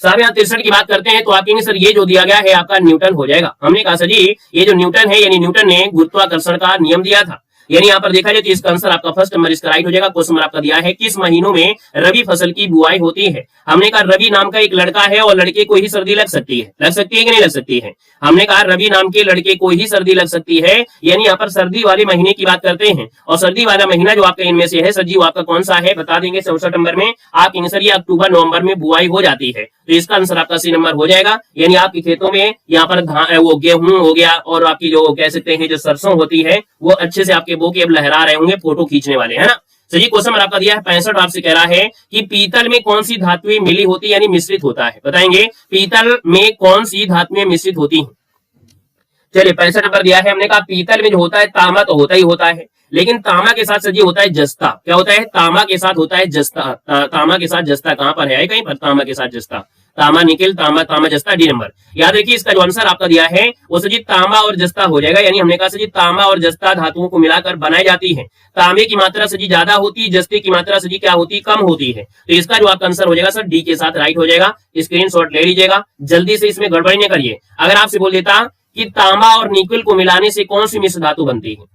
साहब यहाँ 63 की बात करते हैं तो आप कहेंगे सर ये जो दिया गया है आपका न्यूटन हो जाएगा। हमने कहा सर जी ये जो न्यूटन है यानी न्यूटन ने गुरुत्वाकर्षण का नियम दिया था, यानी यहाँ पर देखा जाए तो इसका आंसर आपका फर्स्ट नंबर इसका राइट हो जाएगा। क्वेश्चन नंबर आपका दिया है किस महीनों में रबी फसल की बुआई होती है? हमने कहा रवि नाम का एक लड़का है और लड़के को ही सर्दी लग सकती है। लग सकती है कि नहीं लग सकती है? हमने कहा रवि नाम के लड़के को ही सर्दी लग सकती है, यानी यहाँ पर सर्दी वाले महीने की बात करते हैं। और सर्दी वाला महीना जो आपका इनमें से है सर जी वो आपका कौन सा है बता देंगे 64 नंबर में। आप कहेंगे सर ये अक्टूबर नवंबर में बुआई हो जाती है, तो इसका आंसर आपका सी नंबर हो जाएगा। यानी आपके खेतों में यहाँ पर वो गेहूं हो गया और आपकी जो कह सकते हैं जो सरसों होती है वो अच्छे से आपके बो के अब लहरा रहे होंगे, फोटो खींचने वाले है ना। तो ये क्वेश्चन आपका दिया है 65, आपसे कह रहा है कि पीतल में कौन सी धातुएं मिली होती है यानी मिश्रित होता है? बताएंगे पीतल में कौन सी धातुएं मिश्रित होती हैं? चलिए 65 नंबर दिया है, हमने कहा पीतल में जो होता है तांबा तो होता ही होता है, लेकिन तांबा के साथ सजी होता है जस्ता। क्या होता है? तांबा के साथ होता है जस्ता। तांबा के साथ जस्ता कहां पर है? कहीं पर तांबा के साथ जस्ता, तांबा निकेल तांबा तांबा जस्ता, डी नंबर। याद रखिए इसका जो आंसर आपका दिया है वो सजी तांबा और जस्ता हो जाएगा। यानी हमने कहा सजी तांबा और जस्ता धातुओं को मिलाकर बनाई जाती है। तांबे की मात्रा सजी ज्यादा होती है, जस्ते की मात्रा सजी क्या होती है? कम होती है। तो इसका जो आपका आंसर हो जाएगा सर डी के साथ राइट हो जाएगा। स्क्रीनशॉट ले लीजिएगा, जल्दी से इसमें गड़बड़ी नहीं करिए। अगर आपसे बोल देता कि तांबा और निकेल को मिलाने से कौन सी मिश्र धातु बनती है,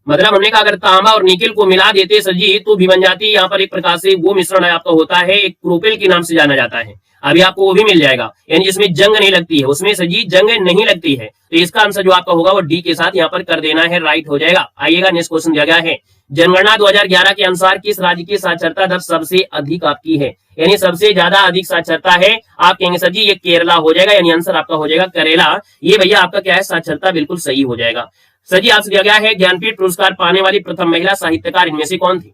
मतलब हमने कहा अगर तांबा और निकेल को मिला देते सर जी तो भी बन जाती है। यहाँ पर एक प्रकार से वो मिश्रण आपका होता है, एक प्रोपेल के नाम से जाना जाता है। अभी आपको वो भी मिल जाएगा, यानी जिसमें जंग नहीं लगती है, उसमें सर जी जंग नहीं लगती है। तो इसका आंसर जो आपका होगा वो डी के साथ यहाँ पर कर देना है, राइट हो जाएगा। आइएगा नेक्स्ट क्वेश्चन दिया गया है जनगणना 2011 के अनुसार किस राज्य की साक्षरता दर सबसे अधिक आपकी है, यानी सबसे ज्यादा अधिक साक्षरता है? आप कहेंगे सर जी ये केरला हो जाएगा, यानी आंसर आपका हो जाएगा करेला। ये भैया आपका क्या है? साक्षरता बिल्कुल सही हो जाएगा। सर जी आपसे दिया गया है ज्ञानपीठ पुरस्कार पाने वाली प्रथम महिला साहित्यकार इनमें से कौन थी?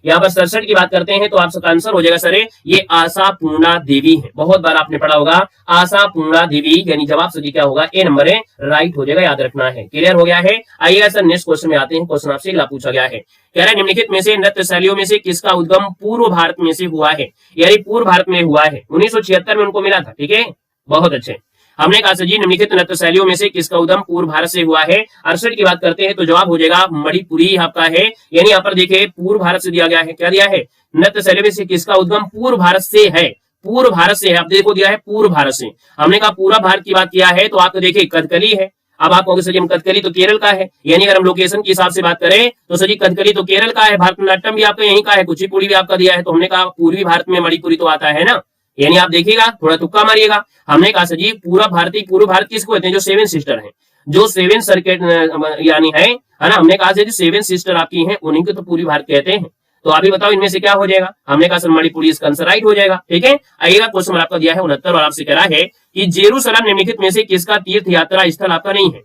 यहाँ पर 67 की बात करते हैं तो आपका आंसर हो जाएगा सर ये आशापूर्णा देवी है। बहुत बार आपने पढ़ा होगा आशापूर्णा देवी, यानी जवाब सर जी क्या होगा? ए नंबर है, राइट हो जाएगा, याद रखना है। क्लियर हो गया है। आइएगा सर नेक्स्ट क्वेश्चन में आते हैं। क्वेश्चन आपसे अगला पूछा गया है, कह रहा है निम्नलिखित में से नृत्य शैलियों में से किसका उद्गम पूर्व भारत में से हुआ है, यानी पूर्व भारत में हुआ है। 1976 में उनको मिला था, ठीक है, बहुत अच्छे। हमने कहा सर जी निम्नलिखित नृत्य शैलियों में से किसका उद्गम पूर्व भारत से हुआ है? 68 की बात करते हैं तो जवाब हो जाएगा मणिपुरी आपका है, यानी यहाँ पर देखिए पूर्व भारत से दिया गया है। क्या दिया है? नृत्य शैली में से किसका उद्गम पूर्व भारत से है? पूर्व भारत से है। आप देखो दिया है पूर्व भारत से। हमने कहा पूरा भारत की बात किया है तो आपको देखिए कथकली है। अब आप कहोगे सर जी कथकली तो केरल का है, यानी अगर हम लोकेशन के हिसाब से बात करें तो सर जी कथकली तो केरल का है, भरतनाट्यम भी आपका यहीं का है, कुचिपुड़ी भी आपका दिया है। तो हमने कहा पूर्वी भारत में मणिपुरी तो आता है ना, यानी आप देखिएगा थोड़ा तुक्का मारिएगा। हमने कहा सर जी पूर्व भारत किसको कहते हैं? जो 7 सिस्टर हैं, जो 7 सर्किट यानी है ना। हमने कहा सर जी 7 सिस्टर आपकी हैं, उन्हीं को तो पूर्वी भारत कहते हैं। तो अभी बताओ इनमें से क्या हो जाएगा? हमने कहा सर मणिपुरी इसका आंसर राइट हो जाएगा, ठीक है। आइएगा क्वेश्चन आपका दिया है 69 और आपसे कह रहा है कि जेरूसलम निम्नलिखित में से किसका तीर्थ यात्रा स्थल आपका नहीं है?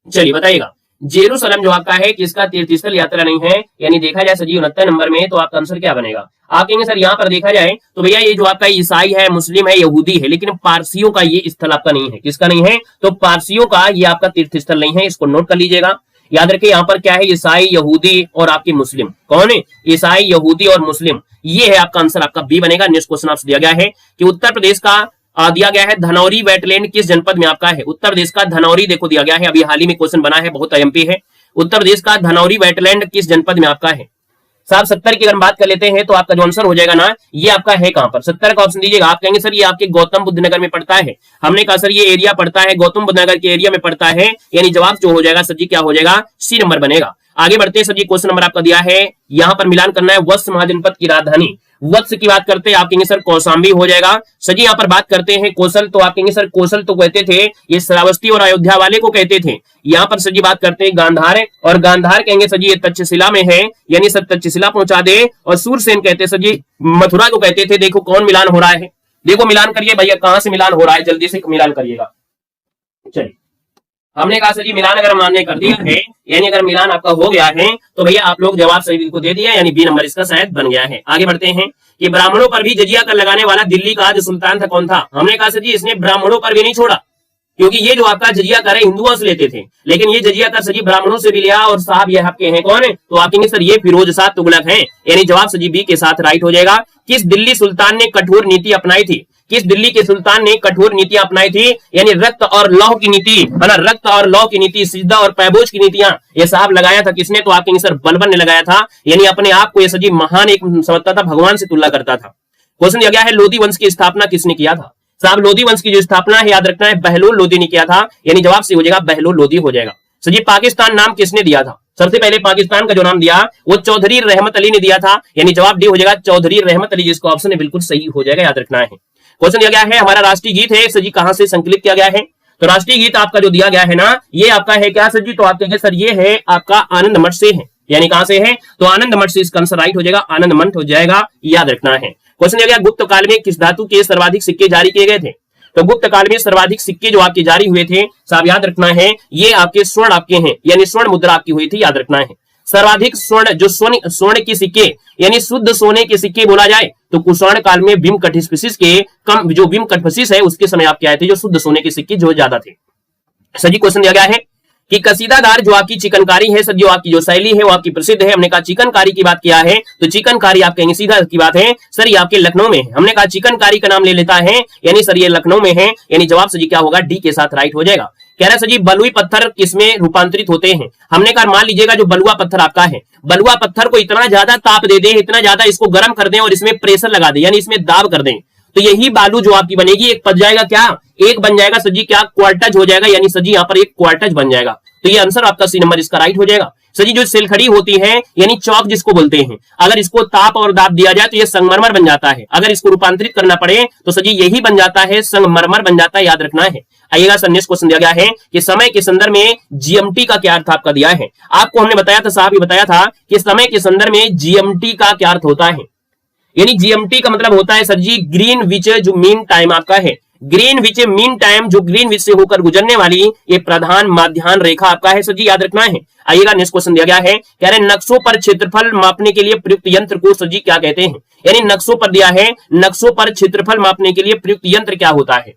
चलिए बताइएगा जेरूसलम जो आपका है किसका तीर्थ स्थल यात्रा नहीं है, यानी देखा जाए सर जी 69 नंबर में तो आपका आंसर क्या बनेगा? आप कहेंगे सर यहाँ पर देखा जाए तो भैया ये जो आपका ईसाई है, मुस्लिम है, यहूदी है, लेकिन पारसियों का ये स्थल आपका नहीं है। किसका नहीं है? तो पारसियों का ये आपका तीर्थ स्थल नहीं है, इसको नोट कर लीजिएगा। याद रखिए यहाँ पर क्या है? ईसाई, यहूदी और आपके मुस्लिम। कौन है? ईसाई, यहूदी और मुस्लिम। ये है आपका आंसर, आपका बी बनेगा। नेक्स्ट क्वेश्चन आपसे दिया गया है कि उत्तर प्रदेश का दिया गया है धनौरी वेटलैंड किस जनपद में आपका है? उत्तर प्रदेश का धनौरी देखो दिया गया है, अभी हाल ही में क्वेश्चन बना है, बहुत आईएमपी है। उत्तर प्रदेश का धनौरी वेटलैंड किस जनपद में आपका है? साहब 70 की अगर बात कर लेते हैं तो आपका जो आंसर हो जाएगा ना, ये आपका है कहां पर, 70 का ऑप्शन दीजिएगा। आप कहेंगे सर ये आपके गौतम बुद्ध नगर में पड़ता है। हमने कहा सर ये एरिया पड़ता है गौतम बुद्ध नगर के एरिया में पड़ता है, यानी जवाब जो हो जाएगा सर जी क्या हो जाएगा, सी नंबर बनेगा। आगे बढ़ते हैं सर जी, क्वेश्चन नंबर आपका दिया है, यहां पर मिलान करना है वत्स महाजनपद की राजधानी। वत्स की बात करते हैं आप कहेंगे सर कौशाम्बी हो जाएगा। सर जी यहाँ पर बात करते हैं कौशल, तो आप कहेंगे सर कौशल तो कहते थे ये श्रावस्ती और अयोध्या वाले को कहते थे। यहाँ पर सर जी बात करते हैं गांधार, और गांधार कहेंगे सर जी ये तक्षशिला में है, यानी सर तक्षशिला पहुंचा दे। और सूरसेन कहते हैं सर जी मथुरा को कहते थे। देखो कौन मिलान हो रहा है, देखो मिलान करिए भैया, कहां से मिलान हो रहा है, जल्दी से मिलान करिएगा। चलिए हमने कहा सर जी मिलान अगर हमने कर दिया है, यानी अगर मिलान आपका हो गया है तो भैया आप लोग जवाब सही को दे दिया, यानी बी नंबर इसका शायद बन गया है। आगे बढ़ते हैं कि ब्राह्मणों पर भी जजिया कर लगाने वाला दिल्ली का जो सुल्तान था कौन था। हमने कहा सर जी इसने ब्राह्मणों पर भी नहीं छोड़ा, क्योंकि ये जो आपका जजिया कर है हिंदुओं से लेते थे, लेकिन ये जजिया कर सर जी ब्राह्मणों से भी लिया। और साहब ये आपके हैं कौन है, तो आप कहेंगे सर ये फिरोज शाह तुगलक हैं, यानी जवाब सर जी बी के साथ राइट हो जाएगा। किस दिल्ली सुल्तान ने कठोर नीति अपनाई थी, किस दिल्ली के सुल्तान ने कठोर नीतियां अपनाई थी, यानी रक्त और लौह की नीति है ना, रक्त और लौह की नीति, सिद्धा और पैबोज की नीतियां ये साहब लगाया था किसने, तो आप कहेंगे सर बलबन ने लगाया था, यानी अपने आप को ये सर जी महान एक समझता था, भगवान से तुलना करता था। क्वेश्चन दिया गया है लोधी वंश की स्थापना किसने किया था। साहब लोधी वंश की जो स्थापना है याद रखना है बहलोल लोधी ने किया था, यानी जवाब से हो जाएगा बहलोल लोधी हो जाएगा। सर जी पाकिस्तान नाम किसने दिया था, सबसे पहले पाकिस्तान का जो नाम दिया वो चौधरी रहमत अली ने दिया था, यानी जवाब डी हो जाएगा चौधरी रहमत अली, जिसका ऑप्शन है बिल्कुल सही हो जाएगा, याद रखना है। क्वेश्चन दिया गया है हमारा राष्ट्रीय गीत है सर जी कहां से संकलित किया गया है, तो राष्ट्रीय गीत आपका जो दिया गया है ना ये आपका है क्या सर जी, तो आप कहेंगे सर ये है आपका आनंद मठ से है, यानी कहां से है, तो आनंद मठ से इसका आंसर राइट हो जाएगा, आनंद मठ हो जाएगा, याद रखना है। क्वेश्चन दिया गया गुप्त काल में किस धातु के सर्वाधिक सिक्के जारी किए गए थे, तो गुप्त काल में सर्वाधिक सिक्के जो आपके जारी हुए थे साहब याद रखना है ये आपके स्वर्ण आपके हैं, यानी स्वर्ण मुद्रा आपकी हुई थी, याद रखना है। सर्वाधिक स्वर्ण जो स्वर्ण के सिक्के यानी शुद्ध सोने के सिक्के बोला जाए तो कुषाण काल में भीम कटफिसिस के कम, जो भीम कटफिसिस है उसके समय आपके आए थे जो शुद्ध सोने के सिक्के जो ज्यादा थे। सर जी क्वेश्चन दिया गया है कि कसीदादार जो आपकी चिकनकारी है सर जो आपकी जो शैली है वो आपकी प्रसिद्ध है। हमने कहा चिकनकारी की बात किया है तो चिकनकारी आप कहेंगे सीधा की बात है सर ये आपके लखनऊ में है। हमने कहा चिकनकारी का नाम ले लेता है यानी सर ये लखनऊ में है, यानी जवाब सर जी क्या होगा डी के साथ राइट हो जाएगा। कह रहा है सर जी बलुई पत्थर किसमें रूपांतरित होते हैं। हमने कहा मान लीजिएगा जो बलुआ पत्थर आपका है, बलुआ पत्थर को इतना ज्यादा ताप दे दें, इतना ज्यादा इसको गर्म कर दें और इसमें प्रेशर लगा दें यानी इसमें दाब कर दें तो यही बालू जो आपकी बनेगी एक बन जाएगा क्या, एक बन जाएगा सर जी क्या क्वार्टज हो जाएगा, यानी सर जी यहाँ पर एक क्वार्टज बन जाएगा। तो ये आंसर आपका सी नंबर इसका राइट हो जाएगा। सर जी जो सिलखड़ी होती है यानी चौक जिसको बोलते हैं, अगर इसको ताप और दाब दिया जाए तो ये संगमरमर बन जाता है, अगर इसको रूपांतरित करना पड़े तो सर जी यही बन जाता है संगमरमर बन जाता है, याद रखना है। आइएगा सर नेक्स्ट क्वेश्चन दिया गया है कि समय के संदर्भ में जीएमटी का क्या अर्थ आपका दिया है। आपको हमने बताया था साहब ये बताया था कि समय के संदर्भ में जीएमटी का क्या अर्थ होता है, यानी जीएमटी का मतलब होता है सर जी ग्रीन विच जो मीन टाइम आपका है, ग्रीन विच मीन टाइम जो ग्रीन विच से होकर गुजरने वाली ये प्रधान माध्यान्ह रेखा आपका है सर जी, याद रखना है। आइएगा नेक्स्ट क्वेश्चन दिया गया है कह रहे नक्शों पर क्षेत्रफल मापने के लिए प्रयुक्त यंत्र को सर जी क्या कहते हैं, यानी नक्शों पर दिया है नक्शों पर क्षेत्रफल मापने के लिए प्रयुक्त यंत्र क्या होता है,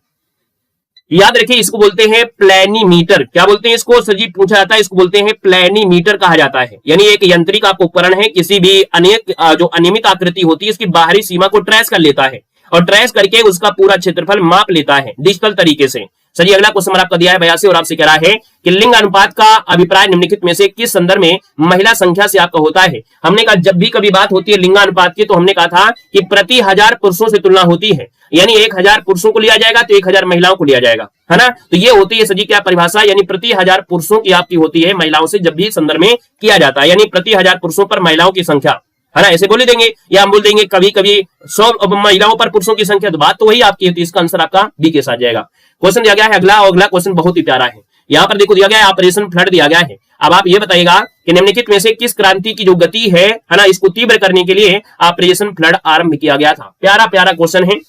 याद रखिए इसको बोलते हैं प्लेनीमीटर। क्या बोलते हैं इसको सर जी पूछा जाता है, इसको बोलते हैं प्लेनीमीटर कहा जाता है, यानी एक यंत्रिक आपका उपकरण है किसी भी अनेक जो अनियमित आकृति होती है इसकी बाहरी सीमा को ट्रेस कर लेता है और ट्रेस करके उसका पूरा क्षेत्रफल माप लेता है डिजिटल तरीके से। सर जी अगला क्वेश्चन आपका दिया है 82 और आपसे कह रहा है कि लिंग अनुपात का अभिप्राय निम्नलिखित में से किस संदर्भ में महिला संख्या से आपका होता है। हमने कहा जब भी कभी बात होती है लिंगानुपात की तो हमने कहा था कि प्रति 1000 पुरुषों से तुलना होती है, यानी 1000 पुरुषों को लिया जाएगा तो 1000 महिलाओं को लिया जाएगा, है ना। तो ये होती है सर जी क्या परिभाषा, यानी प्रति 1000 पुरुषों की आपकी होती है महिलाओं से जब भी संदर्भ में किया जाता है, यानी प्रति 1000 पुरुषों पर महिलाओं की संख्या, है ना, ऐसे बोल देंगे या हम बोल देंगे कभी कभी 100 महिलाओं पर पुरुषों की संख्या, तो बात तो वही आपकी होती है। इसका आंसर आपका बी के साथ जाएगा। क्वेश्चन दिया गया है अगला, और अगला क्वेश्चन बहुत ही प्यारा है। यहाँ पर देखो दिया गया है ऑपरेशन फ्लड दिया गया है। अब आप ये बताइएगा कि निम्नलिखित में से किस क्रांति की जो गति है ना, इसको तीव्र करने के लिए ऑपरेशन फ्लड आरंभ किया गया था। प्यारा प्यारा क्वेश्चन है।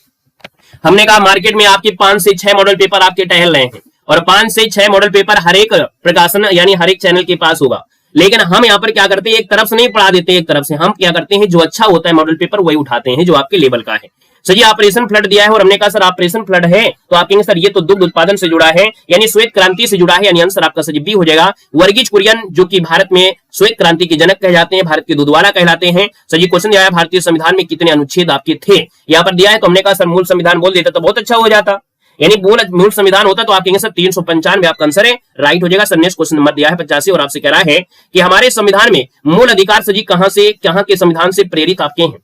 हमने कहा मार्केट में आपके 5 से 6 मॉडल पेपर आपके टहल रहे हैं और 5 से 6 मॉडल पेपर हर एक प्रकाशन यानी हर एक चैनल के पास होगा, लेकिन हम यहाँ पर क्या करते हैं एक तरफ से नहीं पढ़ा देते, एक तरफ से हम क्या करते हैं जो अच्छा होता है मॉडल पेपर वही उठाते हैं जो आपके लेवल का है। सर ये ऑपरेशन फ्लड दिया है और हमने कहा सर ऑपरेशन फ्लड है तो आप कहेंगे सर ये तो दुग्ध उत्पादन से जुड़ा है यानी श्वेत क्रांति से जुड़ा है, यानी आंसर आपका सर बी हो जाएगा। वर्गीज कुरियन जो कि भारत में श्वेत क्रांति के जनक कहे जाते हैं, भारत के दूधवाला कहलाते हैं। सर ये क्वेश्चन दिया है भारतीय संविधान में कितने अनुच्छेद आपके थे, यहाँ पर दिया है तो हमने कहा सर मूल संविधान बोल देता तो बहुत अच्छा हो जाता, यानी मूल संविधान होता तो आप कहेंगे सर 395 आपका आंसर है, राइट हो जाएगा सर। नेक्स्ट क्वेश्चन नंबर दिया है 85 और आपसे कह रहा है कि हमारे संविधान में मूल अधिकार सजी कहां के संविधान से प्रेरित आपके हैं,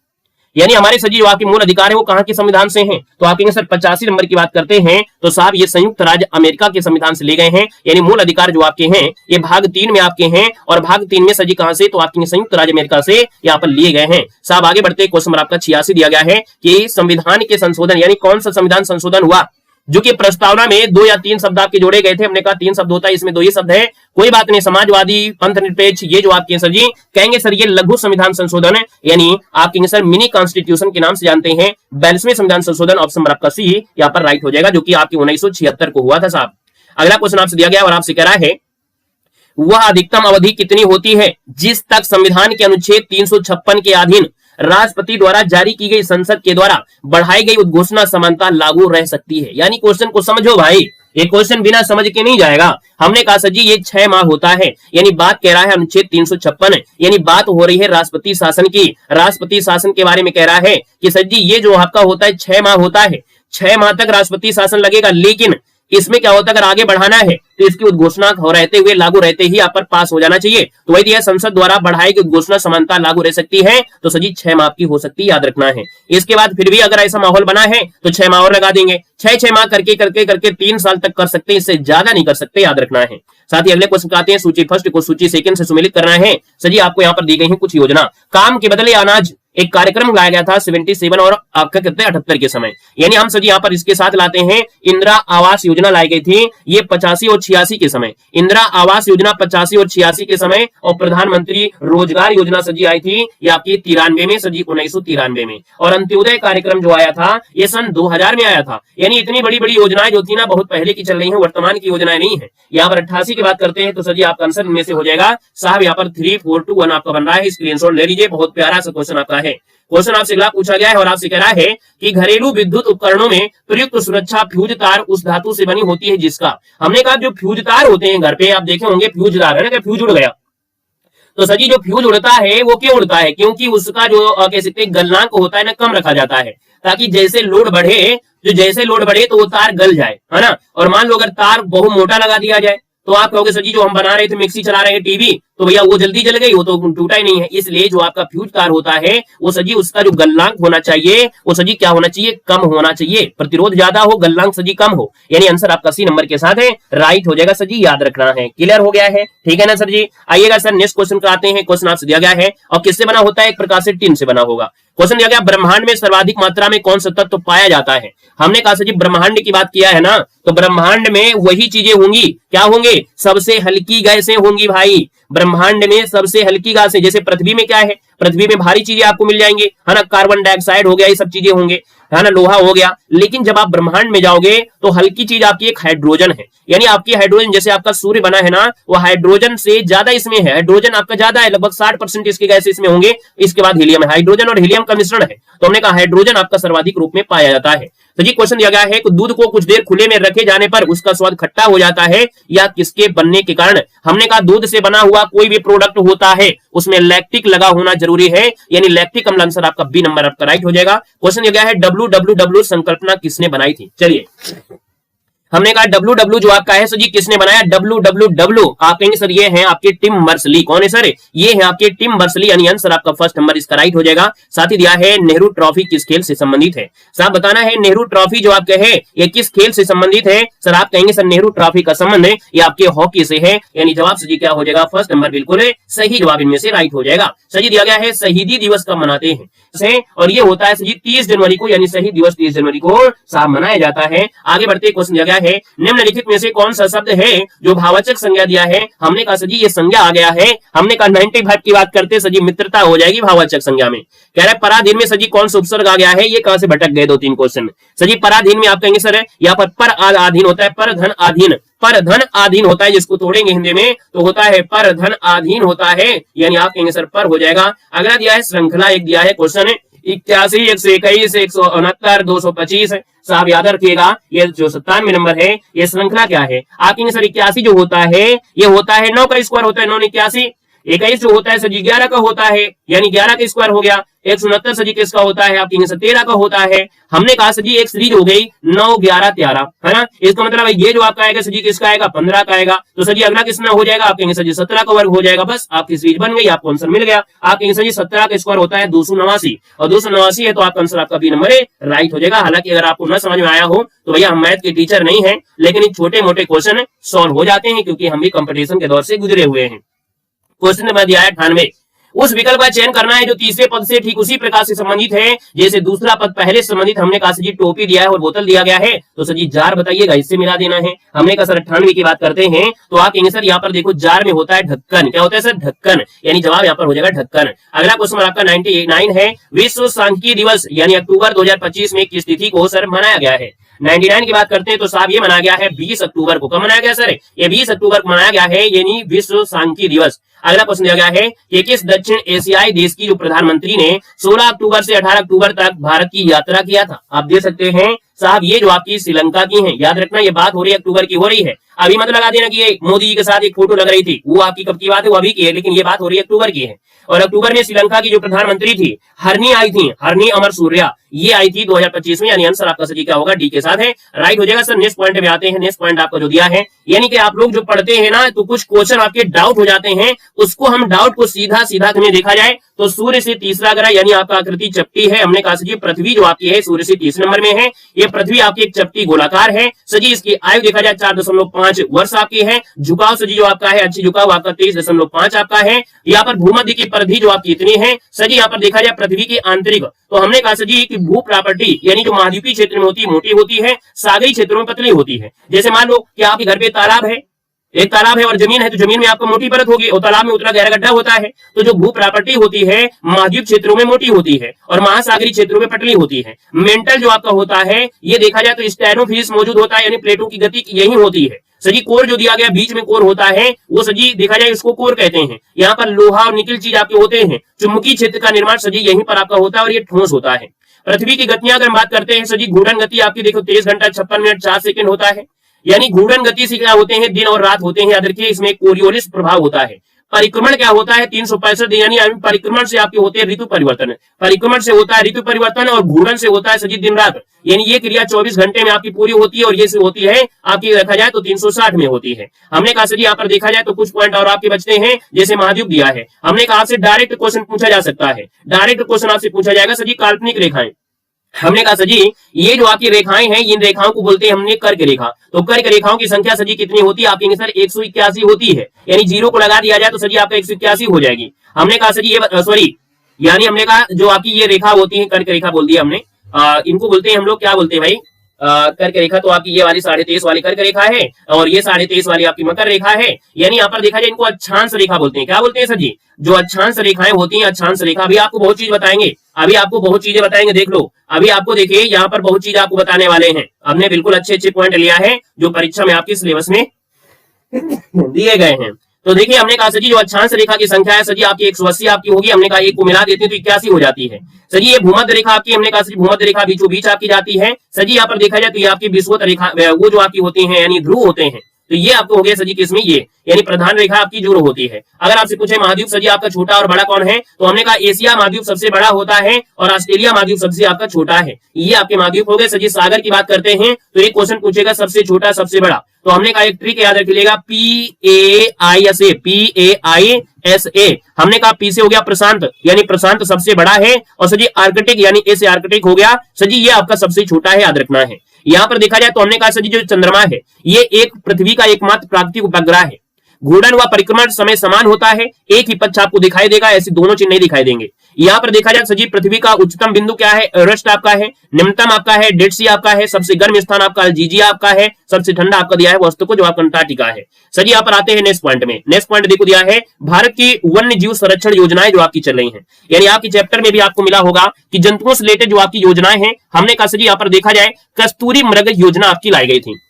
यानी हमारे सजी जो आपके मूल अधिकार है वो कहां के संविधान से हैं। तो आप कहेंगे सर 85 नंबर की बात करते हैं तो साहब ये संयुक्त राज्य अमेरिका के संविधान से ले गए हैं, यानी मूल अधिकार जो आपके हैं ये भाग 3 में आपके हैं, और भाग 3 में सजी कहां से, तो आपके संयुक्त राज्य अमेरिका से यहाँ पर लिए गए हैं। साहब आगे बढ़ते क्वेश्चन नंबर आपका 86 दिया गया है कि संविधान के संशोधन यानी कौन सा संविधान संशोधन हुआ जो कि प्रस्तावना में 2 या 3 शब्द आपके जोड़े गए थे। हमने कहा 3 शब्द होता है, इसमें 2 ही शब्द है, कोई बात नहीं। समाजवादी, पंथ निरपेक्ष, ये जो आपके सर जी कहेंगे सर ये लघु संविधान संशोधन है, यानी आप कहेंगे सर मिनी कॉन्स्टिट्यूशन के नाम से जानते हैं। 42वें संविधान संशोधन ऑप्शन नंबर आपका सी यहाँ पर राइट हो जाएगा, जो कि आपके 1976 को हुआ था साहब। अगला क्वेश्चन आपसे दिया गया और आपसे कह रहा है वह अधिकतम अवधि कितनी होती है जिस तक संविधान के अनुच्छेद 356 के अधीन राष्ट्रपति द्वारा जारी की गई संसद के द्वारा बढ़ाई गई उद्घोषणा समानता लागू रह सकती है। यानी क्वेश्चन को समझो भाई, ये क्वेश्चन बिना समझ के नहीं जाएगा। हमने कहा सर जी ये 6 माह होता है, यानी बात कह रहा है अनुच्छेद 356, यानी बात हो रही है राष्ट्रपति शासन की। राष्ट्रपति शासन के बारे में कह रहा है कि सर जी ये जो आपका होता है 6 माह होता है, 6 माह तक राष्ट्रपति शासन लगेगा, लेकिन इसमें क्या होता है अगर आगे बढ़ाना है तो इसकी उद्घोषणा हो रहते हुए लागू रहते ही यहाँ पर पास हो जाना चाहिए। तो वही दिया संसद द्वारा बढ़ाई गई उद्घोषणा समानता लागू रह सकती है, तो सजी 6 माह की हो सकती है, याद रखना है। इसके बाद फिर भी अगर ऐसा माहौल बना है तो 6 माह और लगा देंगे, 6 माह करके करके करके 3 साल तक कर सकते हैं, इससे ज्यादा नहीं कर सकते, याद रखना है। साथ ही अगले क्वेश्चन आते हैं सूची फर्स्ट को सूची सेकंड से सुमेलित करना है। सजी आपको यहाँ पर दी गई है कुछ योजना। काम के बदले अनाज एक कार्यक्रम लाया गया था 77 और आपका कहते हैं 78 के समय, यानी हम सजी यहाँ पर इसके साथ लाते हैं इंदिरा आवास योजना लाई गई थी ये 85 और 86 के समय। इंदिरा आवास योजना 85 और 86 के समय, और प्रधानमंत्री रोजगार योजना सजी आई थी ये आपकी 93 में, सजी 1993 में, और अंत्योदय कार्यक्रम जो आया था ये सन 2000 में आया था। यानी इतनी बड़ी बड़ी योजनाएं जो थी ना बहुत पहले की चल रही है, वर्तमान की योजनाएं नहीं है। यहाँ पर 88 की बात करते हैं तो सजी आपका आंसर इनमें से हो जाएगा साहब यहाँ पर 3 4 2 1 आपका बन रहा है, स्क्रीनशॉट ले लीजिए। बहुत प्यारा सा क्वेश्चन आपका है। क्वेश्चन आपसे अगला पूछा गया है और आपसे कह रहा है कि घरेलू विद्युत उपकरणों में प्रयुक्त सुरक्षा फ्यूज तार उस धातु से बनी होती है जिसका, हमने कहा जो फ्यूज तार होते हैं घर पे आप देखे होंगे फ्यूज तार है ना, फ्यूज उड़ गया तो सजी जो फ्यूज उड़ता है वो क्यों उड़ता है, क्योंकि उसका जो कह सकते हैं गलनांक होता है ना कम रखा जाता है, ताकि जैसे लोड बढ़े तो वो तार गल जाए, है ना। और मान लो अगर तार बहुत मोटा लगा दिया जाए तो आप कहोगे सर जी जो हम बना रहे थे मिक्सी चला रहे हैं टीवी तो भैया वो जल्दी जल गई, वो तो टूटा ही नहीं है। इसलिए जो आपका फ्यूज तार होता है वो सजी उसका जो गलनांक होना चाहिए वो सजी क्या होना चाहिए, कम होना चाहिए। प्रतिरोध ज्यादा हो, गलनांक सजी कम हो, यानी आंसर आपका सी नंबर के साथ है, राइट हो जाएगा सर जी, याद रखना है। क्लियर हो गया है, ठीक है ना सर जी। आइएगा सर नेक्स्ट क्वेश्चन का आते हैं। क्वेश्चन आपसे दिया गया है और किससे बना होता है, एक प्रकार से टिन से बना होगा। क्वेश्चन दिया गया ब्रह्मांड में सर्वाधिक मात्रा में कौन सा तत्व पाया जाता है। हमने कहा सर जी ब्रह्मांड की बात किया है ना, तो ब्रह्मांड में वही चीजें होंगी, क्या होंगे, सबसे हल्की गैसें होंगी भाई। ब्रह्मांड में सबसे हल्की गैसें, जैसे पृथ्वी में क्या है, पृथ्वी में भारी चीजें आपको मिल जाएंगी, है ना, कार्बन डाइऑक्साइड हो गया, ये सब चीजें होंगे, है ना, लोहा हो गया। लेकिन जब आप ब्रह्मांड में जाओगे तो हल्की चीज आपकी एक हाइड्रोजन है, यानी आपकी हाइड्रोजन जैसे आपका सूर्य बना है ना वो हाइड्रोजन से ज्यादा इसमें है, हाइड्रोजन आपका ज्यादा है, लगभग 60% इसके गैस इसमें होंगे। इसके बाद हीलियम है, हाइड्रोजन और हीलियम का मिश्रण है, तो हमने कहा हाइड्रोजन आपका सर्वाधिक रूप में पाया जाता है। तो जी क्वेश्चन दिया गया है कि दूध को कुछ देर खुले में रखे जाने पर उसका स्वाद खट्टा हो जाता है या किसके बनने के कारण। हमने कहा दूध से बना हुआ कोई भी प्रोडक्ट होता है उसमें लैक्टिक लगा होना जरूरी है, यानी लैक्टिक अम्ल, आंसर आपका बी नंबर आपका राइट हो जाएगा। क्वेश्चन दिया गया है WWW संकल्पना किसने बनाई थी। चलिए हमने कहा WW जो आपका है सर जी किसने बनाया, WWW आप कहेंगे सर ये है आपके टिम बर्नर्स-ली। कौन है सर, ये है आपके टिम बर्नर्स-ली, यानी आंसर आपका फर्स्ट नंबर इसका राइट हो जाएगा। साथ ही दिया है नेहरू ट्रॉफी किस खेल से संबंधित है। साहब बताना है नेहरू ट्रॉफी जो आपके है ये किस खेल से संबंधित है। सर आप कहेंगे सर नेहरू ट्रॉफी का संबंध है ये आपके हॉकी से है, यानी जवाब सर जी क्या हो जाएगा, फर्स्ट नंबर बिल्कुल है, सही जवाब इनमें से राइट हो जाएगा। सर जी दिया गया है शहीदी दिवस कब मनाते हैं, और ये होता है सर जी 30 जनवरी को, यानी शहीद दिवस 30 जनवरी को साहब मनाया जाता है। आगे बढ़ते क्वेश्चन दिया गया है निम्नलिखित में से कौन सा शब्द है जो भाववाचक संज्ञा दिया है। हमने कहा सर जी ये संज्ञा आ गया है, हमने कहा 95 की बात करते सर जी मित्रता हो जाएगी भाववाचक संज्ञा में। कह रहे पराधीन में सर जी कौन सा उपसर्ग आ गया है, ये कहां से भटक गए 2-3 क्वेश्चन। सर जी पराधीन में आप कहेंगे सर यहाँ पर अधीन होता है, पर धन अधीन, पर धन अधीन होता है, जिसको तोड़ेंगे हिंदी में तो होता है पर धन अधीन होता है, यानी आप कहेंगे सर पर हो जाएगा। अगला दिया है श्रृंखला, एक दिया है क्वेश्चन है 81 121 169 225 साहब याद रखिएगा ये जो 97 नंबर है ये श्रृंखला क्या है। आप कहेंगे सर 81 जो होता है ये होता है 9 का स्क्वायर होता है, 9 81 21 जो होता है सर जी 11 का होता है, यानी 11 का स्क्वायर हो गया। 169 सर जी किसका होता है, आपकी 13 का होता है। हमने कहा सर जी एक सीरीज हो गई 9 11 13, है ना। इसका मतलब ये जो आपका आएगा सर जी किसका आएगा, 15 का आएगा। तो सर जी अगला किसमें हो जाएगा, आप कहेंगे सर जी 17 का वर्ग हो जाएगा। बस आपकी सीरीज बन गई, आपको आंसर मिल गया। आप कहेंगे सर जी 17 का स्क्वायर होता है 289 और 289 है तो आपका आंसर आपका बी नंबर है राइट हो जाएगा। हालांकि अगर आपको न समझ में आया हो तो भैया हम मैथ के टीचर नहीं है, लेकिन छोटे मोटे क्वेश्चन सॉल्व हो जाते हैं क्योंकि हम भी कंपटीशन के दौर से गुजरे हुए हैं। क्वेश्चन नंबर दिया है 98, उस विकल्प का चयन करना है जो तीसरे पद से ठीक उसी प्रकार से संबंधित है जैसे दूसरा पद पहले से संबंधित। हमने कहा सर जी टोपी दिया है और बोतल दिया गया है, तो सर जी जार बताइएगा, इससे मिला देना है। हमने कहा सर 98 की बात करते हैं तो आप कहेंगे सर यहाँ पर देखो जार में होता है ढक्कन। क्या होता है सर, ढक्कन, यानी जवाब यहाँ पर हो जाएगा ढक्कन। अगला क्वेश्चन आपका 99 है, विश्व सांख्यिकी दिवस यानी अक्टूबर 2025 में किस तिथि को सर मनाया गया है। 99 की बात करते हैं तो साहब ये मनाया गया है 20 अक्टूबर को। कब मनाया गया सर, ये 20 अक्टूबर को मनाया गया है, यानी विश्व सांख्यिकी दिवस। अगला क्वेश्चन दिया गया है कि किस दक्षिण एशियाई देश की जो प्रधानमंत्री ने 16 अक्टूबर से 18 अक्टूबर तक भारत की यात्रा किया था। आप दे सकते हैं साहब ये जो आपकी श्रीलंका की है। याद रखना ये बात हो रही है अक्टूबर की हो रही है, अभी मत लगा देना कि ये मोदी जी के साथ एक फोटो लग रही थी, वो आपकी कब की बात है, वो अभी की है, लेकिन ये बात हो रही है अक्टूबर की है। और अक्टूबर में श्रीलंका की जो प्रधानमंत्री थी हरनी आई थी, हरनी अमर सूर्या, ये आई थी 2025 में, यानी आंसर आपका सही क्या होगा, डी के साथ है, राइट हो जाएगा सर। नेक्स्ट पॉइंट में आते हैं। नेक्स्ट पॉइंट आपका जो दिया है, यानी कि आप लोग जो पढ़ते हैं ना तो कुछ क्वेश्चन आपके डाउट हो जाते हैं, उसको हम डाउट को सीधा सीधा हमें देखा जाए तो सूर्य से तीसरा ग्रह यानी आपका आकृति चपटी है। हमने कहा सर पृथ्वी जो आपकी है सूर्य से तीसरे नंबर में है। ये पृथ्वी आपकी एक चपटी गोलाकार है सजी। इसकी आयु देखा जाए 4.5 वर्ष आपकी है। झुकाव सजी जो आपका है, अच्छी झुकाव आपका 23.5 आपका है। यहाँ पर भूमध्य की परिधि जो आपकी इतनी है सजी। यहाँ पर देखा जाए पृथ्वी की आंतरिक, तो हमने कहा सजी की भू प्रॉपर्टी यानी जो महाद्वीपीय क्षेत्र में होती है मोटी होती है, सागरी क्षेत्रों में पतली होती है। जैसे मान लो कि आपके घर पे तालाब है, एक तालाब है और जमीन है, तो जमीन में आपको मोटी परत होगी और तालाब में उतना गहरा गड्ढा होता है। तो जो भू प्रॉपर्टी होती है महाद्वीप क्षेत्रों में मोटी होती है और महासागरीय क्षेत्रों में पतली होती है। मेंटल जो आपका होता है ये देखा जाए तो स्टेनोफिलिस मौजूद होता है, यानी प्लेटों की गति यही होती है सजी। कोर जो दिया गया बीच में कोर होता है वो सजी देखा जाए इसको कोर कहते हैं। यहाँ पर लोहा और निकल चीज आपके होते हैं। चुंबकीय क्षेत्र का निर्माण सजी यहीं पर आपका होता है और ये ठोस होता है। पृथ्वी की गतियां अगर बात करते हैं सजी, घूर्णन गति आपकी देखो 23 घंटा 56 मिनट 4 सेकंड होता है, यानी घूर्णन गति से क्या होते हैं, दिन और रात होते हैं। याद रखिए इसमें कोरियोलिस प्रभाव होता है। परिक्रमण क्या होता है 365 दिन, यानी परिक्रमण से आपके होते हैं ऋतु परिवर्तन। परिक्रमण से होता है ऋतु परिवर्तन और घूर्णन से होता है सजी दिन रात, यानी ये क्रिया 24 घंटे में आपकी पूरी होती है और ये से होती है आपकी देखा जाए तो 360 में होती है। हमने कहा सजी यहाँ पर देखा जाए तो कुछ पॉइंट और आपके बचते हैं, जैसे महाद्वीप दिया है। हमने कहा आपसे डायरेक्ट क्वेश्चन पूछा जा सकता है। डायरेक्ट क्वेश्चन आपसे पूछा जाएगा सजी काल्पनिक रेखाएं। हमने कहा सजी ये जो आपकी रेखाएं हैं इन रेखाओं को बोलते हैं हमने कर्क रेखा। तो कर्क रेखाओं की संख्या सजी कितनी होती है, आप कहेंगे सर 181 होती है, यानी जीरो को लगा दिया जाए तो सजी आपका 181 हो जाएगी। हमने कहा सजी ये सॉरी यानी हमने कहा जो आपकी ये रेखा होती है कर्क रेखा बोल दिया हमने, इनको बोलते हैं हम लोग क्या बोलते हैं भाई, कर्क रेखा। तो आपकी ये वाली 23.5 वाली कर्क रेखा है और ये 23.5 वाली आपकी मकर रेखा है। यानी यहाँ पर देखा जाए इनको अक्षांश रेखा बोलते हैं। क्या बोलते हैं सर जी, जो अक्षांश रेखाएं होती हैं अक्षांश रेखा। अभी आपको बहुत चीज बताएंगे, अभी आपको बहुत चीजें बताएंगे, देख लो अभी आपको देखिए यहाँ पर बहुत चीज आपको बताने वाले हैं। हमने बिल्कुल अच्छे अच्छे पॉइंट लिया है जो परीक्षा में आपके सिलेबस में दिए गए हैं। तो देखिए हमने कहा सजी जो अक्षांश रेखा की संख्या है सजी आपकी 180 आपकी होगी। हमने कहा एक को मिला देते हैं तो 81 हो जाती है सजी। ये भूमध्य रेखा आपकी, हमने कहा सजी भूमध्य रेखा बीचों बीच आपकी जाती है सजी। यहाँ पर देखा जाए तो ये आपकी विषुवत रेखा वो जो आपकी होती है यानी ध्रुव होते हैं, तो ये आपको हो गया सजी किसमें, ये यानी प्रधान रेखा आपकी जो होती है। अगर आपसे पूछे महाद्वीप सजी आपका छोटा और बड़ा कौन है, तो हमने कहा एशिया महाद्वीप सबसे बड़ा होता है और ऑस्ट्रेलिया महाद्वीप सबसे आपका छोटा है। ये आपके महाद्वीप हो गए सजी। सागर की बात करते हैं तो एक क्वेश्चन पूछेगा सबसे छोटा सबसे बड़ा, तो हमने कहा एक ट्रिक याद रखिएगा PAISA, PAISA। हमने कहा पी से हो गया प्रशांत, यानी प्रशांत सबसे बड़ा है और सजी आर्कटिक यानी ए से आर्कटिक हो गया सजी, ये आपका सबसे छोटा है, याद रखना है। यहाँ पर देखा जाए तो हमने कहा सजी जो चंद्रमा है ये एक पृथ्वी का एकमात्र प्राकृतिक उपग्रह है। घूर्णन व परिक्रमण समय समान होता है, एक ही पक्ष आपको दिखाई देगा, ऐसे दोनों चिन्ह नहीं दिखाई देंगे। यहाँ पर देखा जाए सजी पृथ्वी का उच्चतम बिंदु क्या है, एवरेस्ट आपका है, निम्नतम आपका है डेड सी आपका है, सबसे गर्म स्थान आपका अल्जीजिया आपका है, सबसे ठंडा आपका दिया है वस्तु को जो आपका अंटार्कटिका है सजी। यहाँ पर आते हैं नेक्स्ट पॉइंट में। नेक्स्ट पॉइंट देखो दिया है भारत की वन्य जीव संरक्षण योजनाएं जो आपकी चल रही है, यानी आपकी चैप्टर में भी आपको मिला होगा कि जंतुओं से रिलेटेड जो आपकी योजनाएं हैं। हमने कहा सजी यहाँ पर देखा जाए कस्तूरी मृग योजना आपकी लाई गई थी।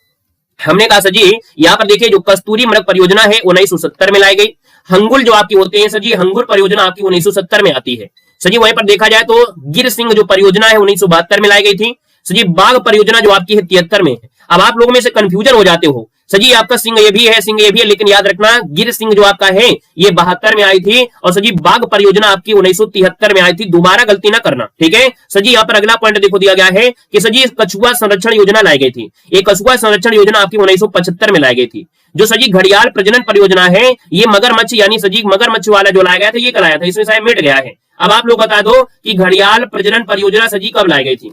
हमने कहा सजी यहाँ पर देखिए जो कस्तूरी मृग परियोजना है 1970 में लाई गई। हंगुल जो आपकी होते हैं सजी, हंगुल परियोजना आपकी 1970 में आती है सजी। वहीं पर देखा जाए तो गिर सिंह जो परियोजना है 1972 में लाई गई थी सजी। बाघ परियोजना जो आपकी है 73 में है। अब आप लोगों में से कंफ्यूजन हो जाते हो सर जी आपका सिंह ये भी है, सिंह ये भी है, लेकिन याद रखना गिर सिंह जो आपका है ये 72 में आई थी, और सर जी बाघ परियोजना आपकी 1973 में आई थी। दोबारा गलती ना करना, ठीक है। सर जी यहाँ पर अगला पॉइंट देखो दिया गया है कि सर जी कछुआ संरक्षण योजना लाई गई थी। ये कछुआ संरक्षण योजना आपकी 1975 में लाई गई थी। जो सर जी घड़ियाल प्रजनन परियोजना है ये मगरमच्छ यानी सर जी मगरमच्छ वाला जो लाया गया था ये कराया था, इसमें शायद मिट गया है। अब आप लोग बता दो कि घड़ियाल प्रजनन परियोजना सर जी कब लाई गई थी?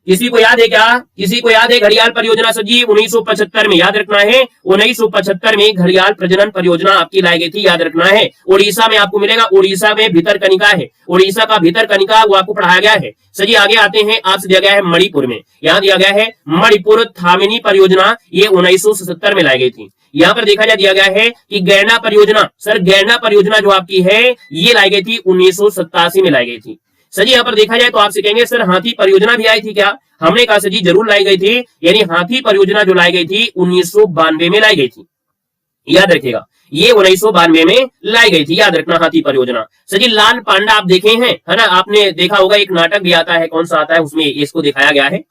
किसी को याद है क्या? किसी को याद है घड़ियाल परियोजना सर जी 1975 में, याद रखना है 1975 में घड़ियाल प्रजनन परियोजना आपकी लाई गई थी, याद रखना है। उड़ीसा में आपको मिलेगा, उड़ीसा में भितरकनिका है, उड़ीसा का भितरकनिका वो आपको पढ़ाया गया है। सर जी आगे आते हैं, आपसे दिया गया है मणिपुर में, यहाँ दिया गया है मणिपुर थामिनी परियोजना, ये 1977 में लाई गई थी। यहाँ पर देखा जाए दिया गया है कि गैंडा परियोजना, सर गैंडा परियोजना जो आपकी है ये लाई गई थी 1987 में लाई गई थी। सर जी यहाँ पर देखा जाए तो आपसे कहेंगे सर हाथी परियोजना भी आई थी क्या? हमने कहा सर जी जरूर लाई गई थी, यानी हाथी परियोजना जो लाई गई थी 1992 में लाई गई थी, याद रखिएगा ये 1992 में लाई गई थी, याद रखना हाथी परियोजना। सर जी लाल पांडा आप देखे हैं, है ना, आपने देखा होगा, एक नाटक भी आता है, कौन सा आता है उसमें इसको दिखाया गया है।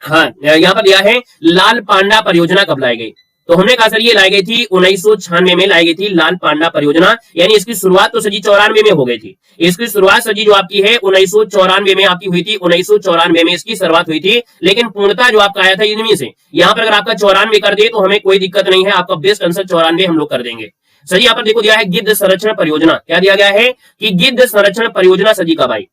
हाँ यहाँ पर दिया है लाल पांडा परियोजना कब लाई गई, तो हमने कहा सर ये लाई गई थी 1996 में लाई गई थी लाल पांडा परियोजना, यानी इसकी शुरुआत तो सर जी 94 में हो गई थी। इसकी शुरुआत सर जी जो आपकी है 1994 में आपकी हुई थी, 1994 में इसकी शुरुआत हुई थी, लेकिन पूर्णता जो आपका आया था इनमें से। यहाँ पर अगर आपका 94 कर दे तो हमें कोई दिक्कत नहीं है, आपका बेस्ट आंसर 94 हम लोग कर देंगे। सर जी यहाँ पर देखो दिया है गिद्ध संरक्षण परियोजना, क्या दिया गया है कि गिद्ध संरक्षण परियोजना सर जी कब आई,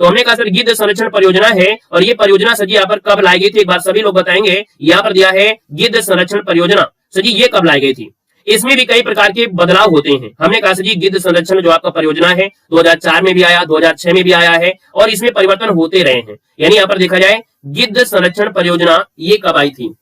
तो हमने कहा सर गिद्ध संरक्षण परियोजना है, और ये परियोजना सर जी यहाँ पर कब लाई गई थी एक बार सभी लोग बताएंगे। यहाँ पर दिया है गिद्ध संरक्षण परियोजना, सर जी ये कब लाई गई थी? इसमें भी कई प्रकार के बदलाव होते हैं। हमने कहा सर जी गिद्ध संरक्षण जो आपका परियोजना है 2004 में भी आया, 2006 में भी आया है, और इसमें परिवर्तन होते रहे हैं। यानी यहाँ पर देखा जाए गिद्ध संरक्षण परियोजना ये कब आई थी,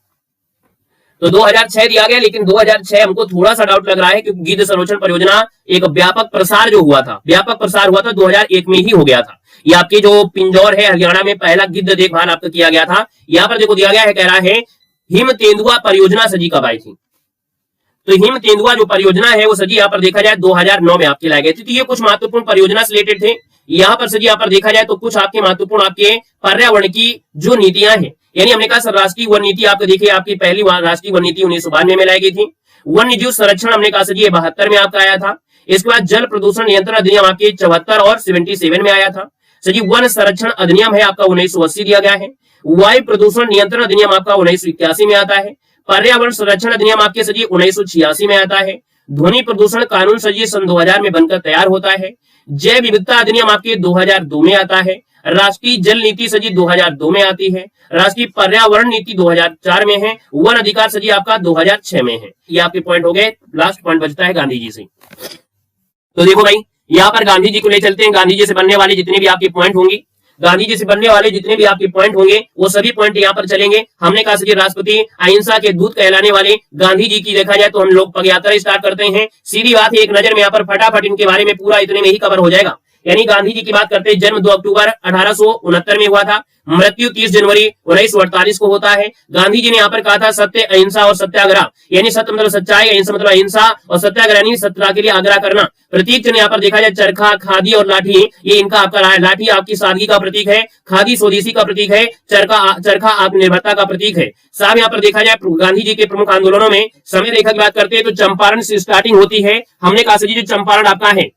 तो 2006 दिया गया, लेकिन 2006 हमको थोड़ा सा डाउट लग रहा है क्योंकि गिद्ध संरक्षण परियोजना एक व्यापक प्रसार जो हुआ था, व्यापक प्रसार हुआ था 2001 में ही हो गया था। ये आपकी जो पिंजौर है हरियाणा में पहला गिद्ध देखभाल आपका किया गया था। यहाँ पर देखो दिया गया है, कह रहा है हिम तेंदुआ परियोजना सजी कब आई थी, तो हिम तेंदुआ जो परियोजना है वो सजी यहाँ पर देखा जाए 2009 में आपकी लाई गई थी। तो ये कुछ महत्वपूर्ण परियोजना से रिलेटेड थे। यहाँ पर सजी यहाँ पर देखा जाए तो कुछ आपके महत्वपूर्ण आपके पर्यावरण की जो नीतियां हैं, यानी हमने कहा सर राष्ट्रीय वन नीति आपको देखिए आपकी पहली राष्ट्रीय वन नीति 1992 में लाई गई थी। वन्य जीव संरक्षण हमने कहा सर ये 72 में आपका आया था। इसके बाद जल प्रदूषण नियंत्रण अधिनियम आपके 74 और 77 में आया था। सर जी वन संरक्षण अधिनियम है आपका 1980 दिया गया है। वायु प्रदूषण नियंत्रण अधिनियम आपका 1981 में आता है। पर्यावरण संरक्षण अधिनियम आपके सर जी 1986 में आता है। ध्वनि प्रदूषण कानून सर जी सन 2000 में बनकर तैयार होता है। जैव विविधता अधिनियम आपके 2002 में आता है। राष्ट्रीय जल नीति सजी 2002 में आती है। राष्ट्रीय पर्यावरण नीति 2004 में है। वन अधिकार सजी आपका 2006 में है। ये आपके पॉइंट हो गए। लास्ट पॉइंट बचता है गांधी जी से। तो देखो भाई यहाँ पर गांधी जी को ले चलते हैं। गांधी जी से बनने वाले जितने भी आपके पॉइंट होंगे, गांधी जी से बनने वाले जितने भी आपके पॉइंट होंगे वो सभी पॉइंट यहाँ पर चलेंगे। हमने कहा सजी राष्ट्रपति अहिंसा के दूत कहलाने वाले गांधी जी की देखा जाए तो हम लोग पदयात्रा स्टार्ट करते हैं। सीधी बात है, एक नजर में यहाँ पर फटाफट इनके बारे में पूरा इतने में ही कवर हो जाएगा। यानी गांधी जी की बात करते हैं, जन्म 2 अक्टूबर 1869 में हुआ था। मृत्यु 30 जनवरी 1948 को होता है। गांधी जी ने यहाँ पर कहा था सत्य अहिंसा और सत्याग्रह, यानी सत्य मतलब सच्चाई, अहिंसा मतलब अहिंसा, और सत्याग्रह यानी सत्याग्रह के लिए आग्रह करना। प्रतीक चिन्ह यहाँ पर देखा जाए चरखा, खादी और लाठी, ये इनका आपका रहा है। लाठी आपकी सादगी का प्रतीक है, खादी स्वदेशी का प्रतीक है, चरखा आत्मनिर्भरता का प्रतीक है। साहब यहाँ पर देखा जाए गांधी जी के प्रमुख आंदोलनों में समय रेखा की बात करते हैं तो चंपारण से स्टार्टिंग होती है। हमने कहा सजी जो चंपारण आपका है,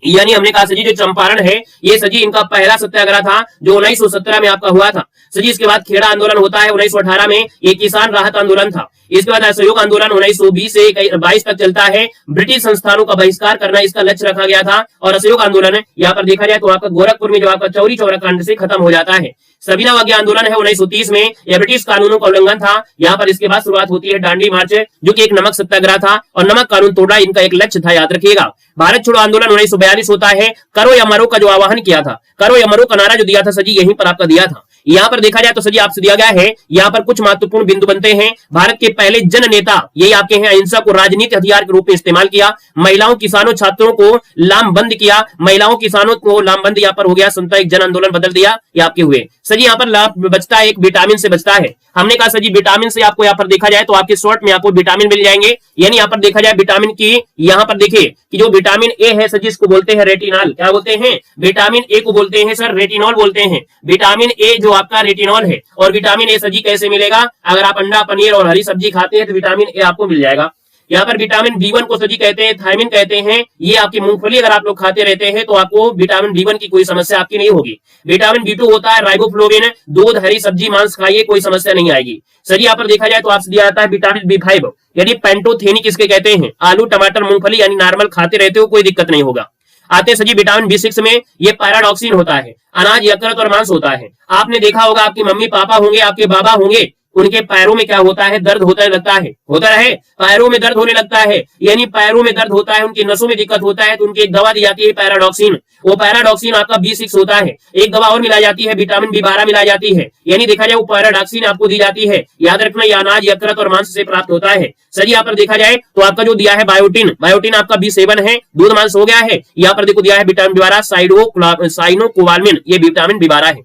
यानी हमने कहा सजी जो चंपारण है ये सजी इनका पहला सत्याग्रह था जो 1917 में आपका हुआ था। सजी इसके बाद खेड़ा आंदोलन होता है 1918 में, ये किसान राहत आंदोलन था। इसके बाद असहयोग आंदोलन 1920 से 22 तक चलता है। ब्रिटिश संस्थानों का बहिष्कार करना इसका लक्ष्य रखा गया था। और असहयोग आंदोलन यहाँ पर देखा जाए तो आपका गोरखपुर में जो आपका चौरी चौरा कांड से खत्म हो जाता है। सविना वज्ञा आंदोलन है 1930 में, यह ब्रिटिश कानूनों का उल्लंघन था। यहाँ पर इसके बाद शुरुआत होती है दांडी मार्च, जो कि एक नमक सत्याग्रह था और नमक कानून तोड़ना इनका एक लक्ष्य था, याद रखिएगा। भारत छोड़ो आंदोलन 1942 होता है। करो या मरो का जो आह्वान किया था, करो या मरो का नारा जो दिया था सजी यहीं पर आपका दिया था। यहाँ पर देखा जाए तो सजी आपसे दिया गया है, यहाँ पर कुछ महत्वपूर्ण बिंदु बनते हैं। भारत के पहले जन नेता यही आपके हैं, अहिंसा को राजनीतिक हथियार के रूप में इस्तेमाल किया। महिलाओं, किसानों, छात्रों को लामबंद किया। महिलाओं, किसानों को लामबंद यहाँ पर हो गया, संता एक जन आंदोलन बदल दिया, ये आपके हुए। सर जी यहाँ पर लाभ बचता है, एक विटामिन से बचता है। हमने कहा सर जी विटामिन से आपको यहाँ पर देखा जाए तो आपके शॉर्ट में आपको विटामिन मिल जाएंगे, यानी यहाँ पर देखा जाए विटामिन की, यहाँ पर देखिए कि जो विटामिन ए है सर जी इसको बोलते हैं रेटिनॉल। क्या बोलते हैं? विटामिन ए को बोलते हैं सर रेटिनॉल बोलते हैं। विटामिन ए जो आपका रेटिनॉल है, और विटामिन ए सर जी कैसे मिलेगा? अगर आप अंडा, पनीर और हरी सब्जी खाते हैं तो विटामिन ए आपको मिल जाएगा। यहाँ पर विटामिन B1 को सर जी कहते हैं थायमिन कहते हैं। ये आपकी मूंगफली अगर आप लोग खाते रहते हैं तो आपको विटामिन B1 की कोई समस्या आपकी नहीं होगी। विटामिन B2 होता है राइबोफ्लोविन। दूध, हरी सब्जी, मांस खाइए, कोई समस्या नहीं आएगी। सर यहाँ पर देखा जाए तो आपसे दिया जाता है विटामिन B5, यानी पेंटोथेनिक किसके कहते हैं? आलू, टमाटर, मूंगफली यानी नॉर्मल खाते रहते हो, कोई दिक्कत नहीं होगा। आते हैं सर जी विटामिन B6 में, ये पैराडॉक्सिन होता है। अनाज, यकृत और मांस होता है। आपने देखा होगा आपकी मम्मी पापा होंगे, आपके बाबा होंगे, उनके पैरों में क्या होता है? दर्द होता लगता है, होता रहे, पैरों में दर्द होने लगता है, यानी पैरों में दर्द होता है, उनकी नसों में दिक्कत होता है, तो उनकी एक दवा दी जाती है पैराडॉक्सिन। वो पैराडॉक्सिन आपका B6 होता है। एक दवा और मिलाई जाती है, विटामिन B12 मिलाई जाती है, यानी देखा जाए वो पैराडॉक्सिन आपको दी जाती है। याद रखना, यह अनाज, यकृत और मांस से प्राप्त होता है। सर यहाँ पर देखा जाए तो आपका जो दिया है बायोटिन, बायोटिन आपका B7 है, दूध मांस हो गया है। यहाँ पर देखो दिया है विटामिन B12 साइनोकोबालामिन, ये विटामिन B12 है।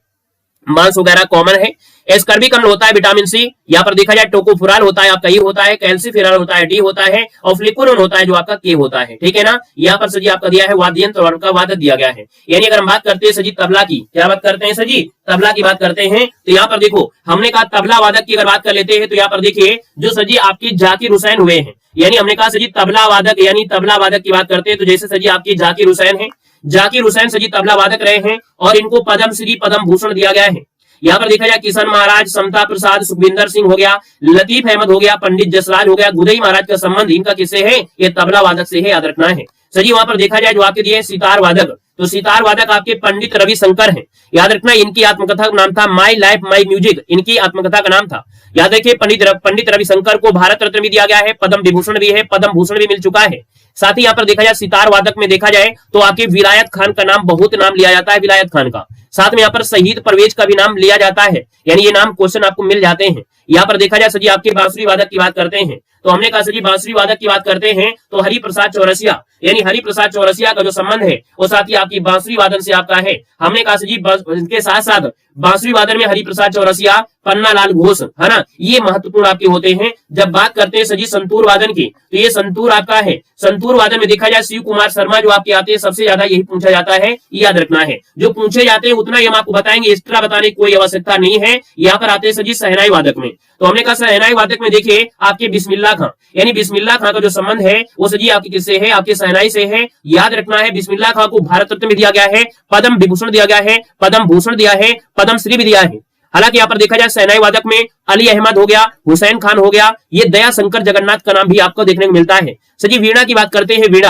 मांस वगैरह कॉमन है। एस्कर्बिक अम्ल होता है विटामिन सी। यहाँ पर देखा जाए टोकोफुराल होता है आपका, ई होता है, कैल्सीफेरॉल होता है, डी होता है, और फ्लिकोनोन होता है जो आपका के होता है। ठीक है ना। यहाँ पर सर जी आपका दिया है वाद्य यंत्र और का वादक दिया गया है। यानी अगर हम बात करते हैं सर जी तबला की, क्या बात करते हैं सर जी? तबला की बात करते हैं। तो यहाँ पर देखो हमने कहा तबला वादक की अगर बात कर लेते हैं तो यहाँ पर देखिए जो सर जी आपकी जाकिर हुसैन हुए हैं, यानी हमने कहा सर जी तबला वादक, यानी तबला वादक की बात करते हैं तो जैसे सर जी आपकी जाकिर हुसैन है, जाकिर हुसैन सर जी तबला वादक रहे हैं और इनको पद्म श्री, पद्म भूषण दिया गया है। यहाँ पर देखा जाए किशन महाराज, समता प्रसाद, सुखविंदर सिंह हो गया, लतीफ अहमद हो गया, पंडित जसराज हो गया, गुदई महाराज का संबंध इनका किससे है? ये तबला वादक से है, याद रखना है। सर जी वहां पर देखा जाए जो आपके दिए सितार वादक, तो सितार वादक आपके पंडित रविशंकर हैं। याद रखना इनकी आत्मकथा का नाम था माई लाइफ माई म्यूजिक, इनकी आत्मकथा का नाम था। याद रखिए पंडित रविशंकर को भारत रत्न भी दिया गया है, पद्म विभूषण भी है, पद्म भूषण भी मिल चुका है। साथ ही यहाँ पर देखा जाए सितार वादक में देखा जाए तो आपके विलायत खान का नाम बहुत नाम लिया जाता है, विलायत खान का। साथ में यहाँ पर शहीद परवेज का भी नाम लिया जाता है, यानी ये नाम क्वेश्चन आपको मिल जाते हैं। यहाँ पर देखा जाए सर जी आपके बांसुरी वादक की बात करते हैं तो हमने कहा सर जी बांसुरी वादक की बात करते हैं तो हरिप्रसाद चौरसिया, यानी हरिप्रसाद चौरसिया का जो संबंध है वो साथ ही आपकी बांसुरी वादन से आपका है। हमने कहा सर जी इनके साथ साथ बांसुरी वादन में हरिप्रसाद चौरसिया, पन्ना लाल घोष, है ना, ये महत्वपूर्ण आपके होते हैं। जब बात करते हैं सर जी संतूर वादन की तो ये संतूर आपका है। संतूर वादन में देखा जाए शिव कुमार शर्मा जो आपके आते हैं, सबसे ज्यादा यही पूछा जाता है, याद रखना है। जो पूछे जाते हैं उतना ही हम आपको बताएंगे, एक्स्ट्रा बताने की कोई आवश्यकता नहीं है। यहाँ पर आते हैं सर जी शहनाई वादक में, तो हमने कहा शहनाई वादक में देखिए आपके बिस्मिल्लाह खां, यानी बिस्मिल्लाह खां का जो संबंध है वो सर जी आपके किससे है? आपके शहनाई से है। याद रखना है बिस्मिल्लाह खां को भारत रत्न में दिया गया है, पद्म विभूषण दिया गया है, पद्म भूषण दिया है, पद्म श्री भी दिया है। हालांकि यहाँ पर देखा जाए शहनाई वादक में अली अहमद हो गया, हुसैन खान हो गया, ये दया शंकर जगन्नाथ का नाम भी आपको देखने को मिलता है। सर जी वीणा की बात करते हैं, वीणा,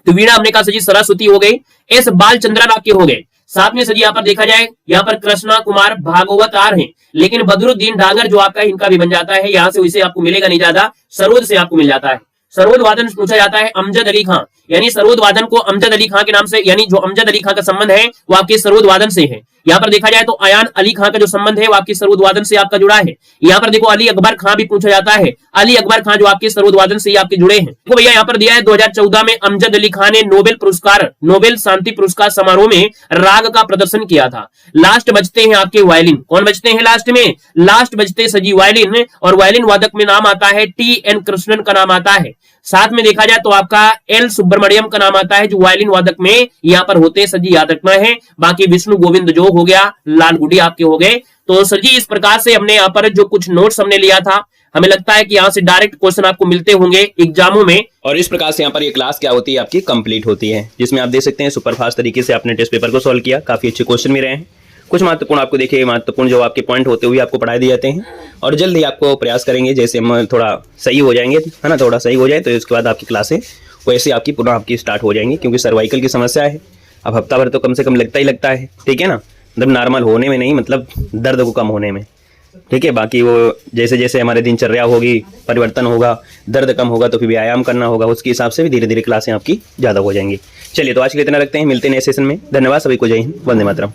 तो वीणा हमने कहा सर जी सरस्वती हो गई, एस बालचंद्रन आपके हो गए। साथ में सर जी यहाँ पर देखा जाए यहाँ पर कृष्णा कुमार भागवत आर हैं, लेकिन बदरुद्दीन डागर जो आपका इनका भी बन जाता है, यहाँ से वैसे आपको मिलेगा नहीं ज्यादा, सरोद से आपको मिल जाता है। सरोद वादन पूछा जाता है अमजद अली खां, यानी सरोद वादन को अमजद अली खां के नाम से, यानी जो अमजद अली खां का संबंध है वो आपके सरोद वादन से है। यहाँ पर देखा जाए तो अयान अली खां का जो संबंध है वो आपके सरोद वादन से आपका जुड़ा है। यहाँ पर देखो अली अकबर खां भी पूछा जाता है, अली अकबर खां जो आपके सरोद वादन से आपके जुड़े हैं। तो भैया यहाँ पर दिया है 2014 में अमजद अली खां ने नोबेल शांति पुरस्कार समारोह में राग का प्रदर्शन किया था। लास्ट बजते हैं आपके वायलिन, कौन बजते हैं लास्ट में? लास्ट बजते सजी वायलिन, और वायलिन वादक में नाम आता है TN कृष्णन का नाम आता है। साथ में देखा जाए तो आपका L सुब्रमण्यम का नाम आता है जो वायलिन वादक में यहाँ पर होते हैं। सर जी याद रखना है। बाकी विष्णु गोविंद जोग हो गया, लाल गुडी आपके हो गए। तो सर जी इस प्रकार से हमने यहाँ पर जो कुछ नोट्स हमने लिया था, हमें लगता है कि यहाँ से डायरेक्ट क्वेश्चन आपको मिलते होंगे एग्जामों में। और इस प्रकार से यहाँ पर ये क्लास क्या होती है आपकी कंप्लीट होती है, जिसमें आप देख सकते हैं सुपरफास्ट तरीके से आपने टेस्ट पेपर को सॉल्व किया, काफी अच्छे क्वेश्चन भी रहे हैं। कुछ महत्वपूर्ण आपको देखिए महत्वपूर्ण जो आपके पॉइंट होते हुए आपको पढ़ाए दिए जाते हैं, और जल्द ही आपको प्रयास करेंगे जैसे हम थोड़ा सही हो जाएंगे, है ना, थोड़ा सही हो जाए तो इसके बाद आपकी क्लासें वैसे आपकी पुनः आपकी स्टार्ट हो जाएंगी, क्योंकि सर्वाइकल की समस्या है। अब हफ्ता भर तो कम से कम लगता ही लगता है, ठीक है ना, मतलब नॉर्मल होने में नहीं, मतलब दर्द को कम होने में, ठीक है। बाकी वो जैसे जैसे हमारे दिनचर्या होगी, परिवर्तन होगा, दर्द कम होगा तो फिर व्यायाम करना होगा, उसके हिसाब से भी धीरे धीरे क्लासें आपकी ज़्यादा हो जाएंगी। चलिए तो आज के लिए इतना रखते हैं, मिलते हैं नए सेशन में। धन्यवाद सभी को, जय हिंद, वंदे मातरम।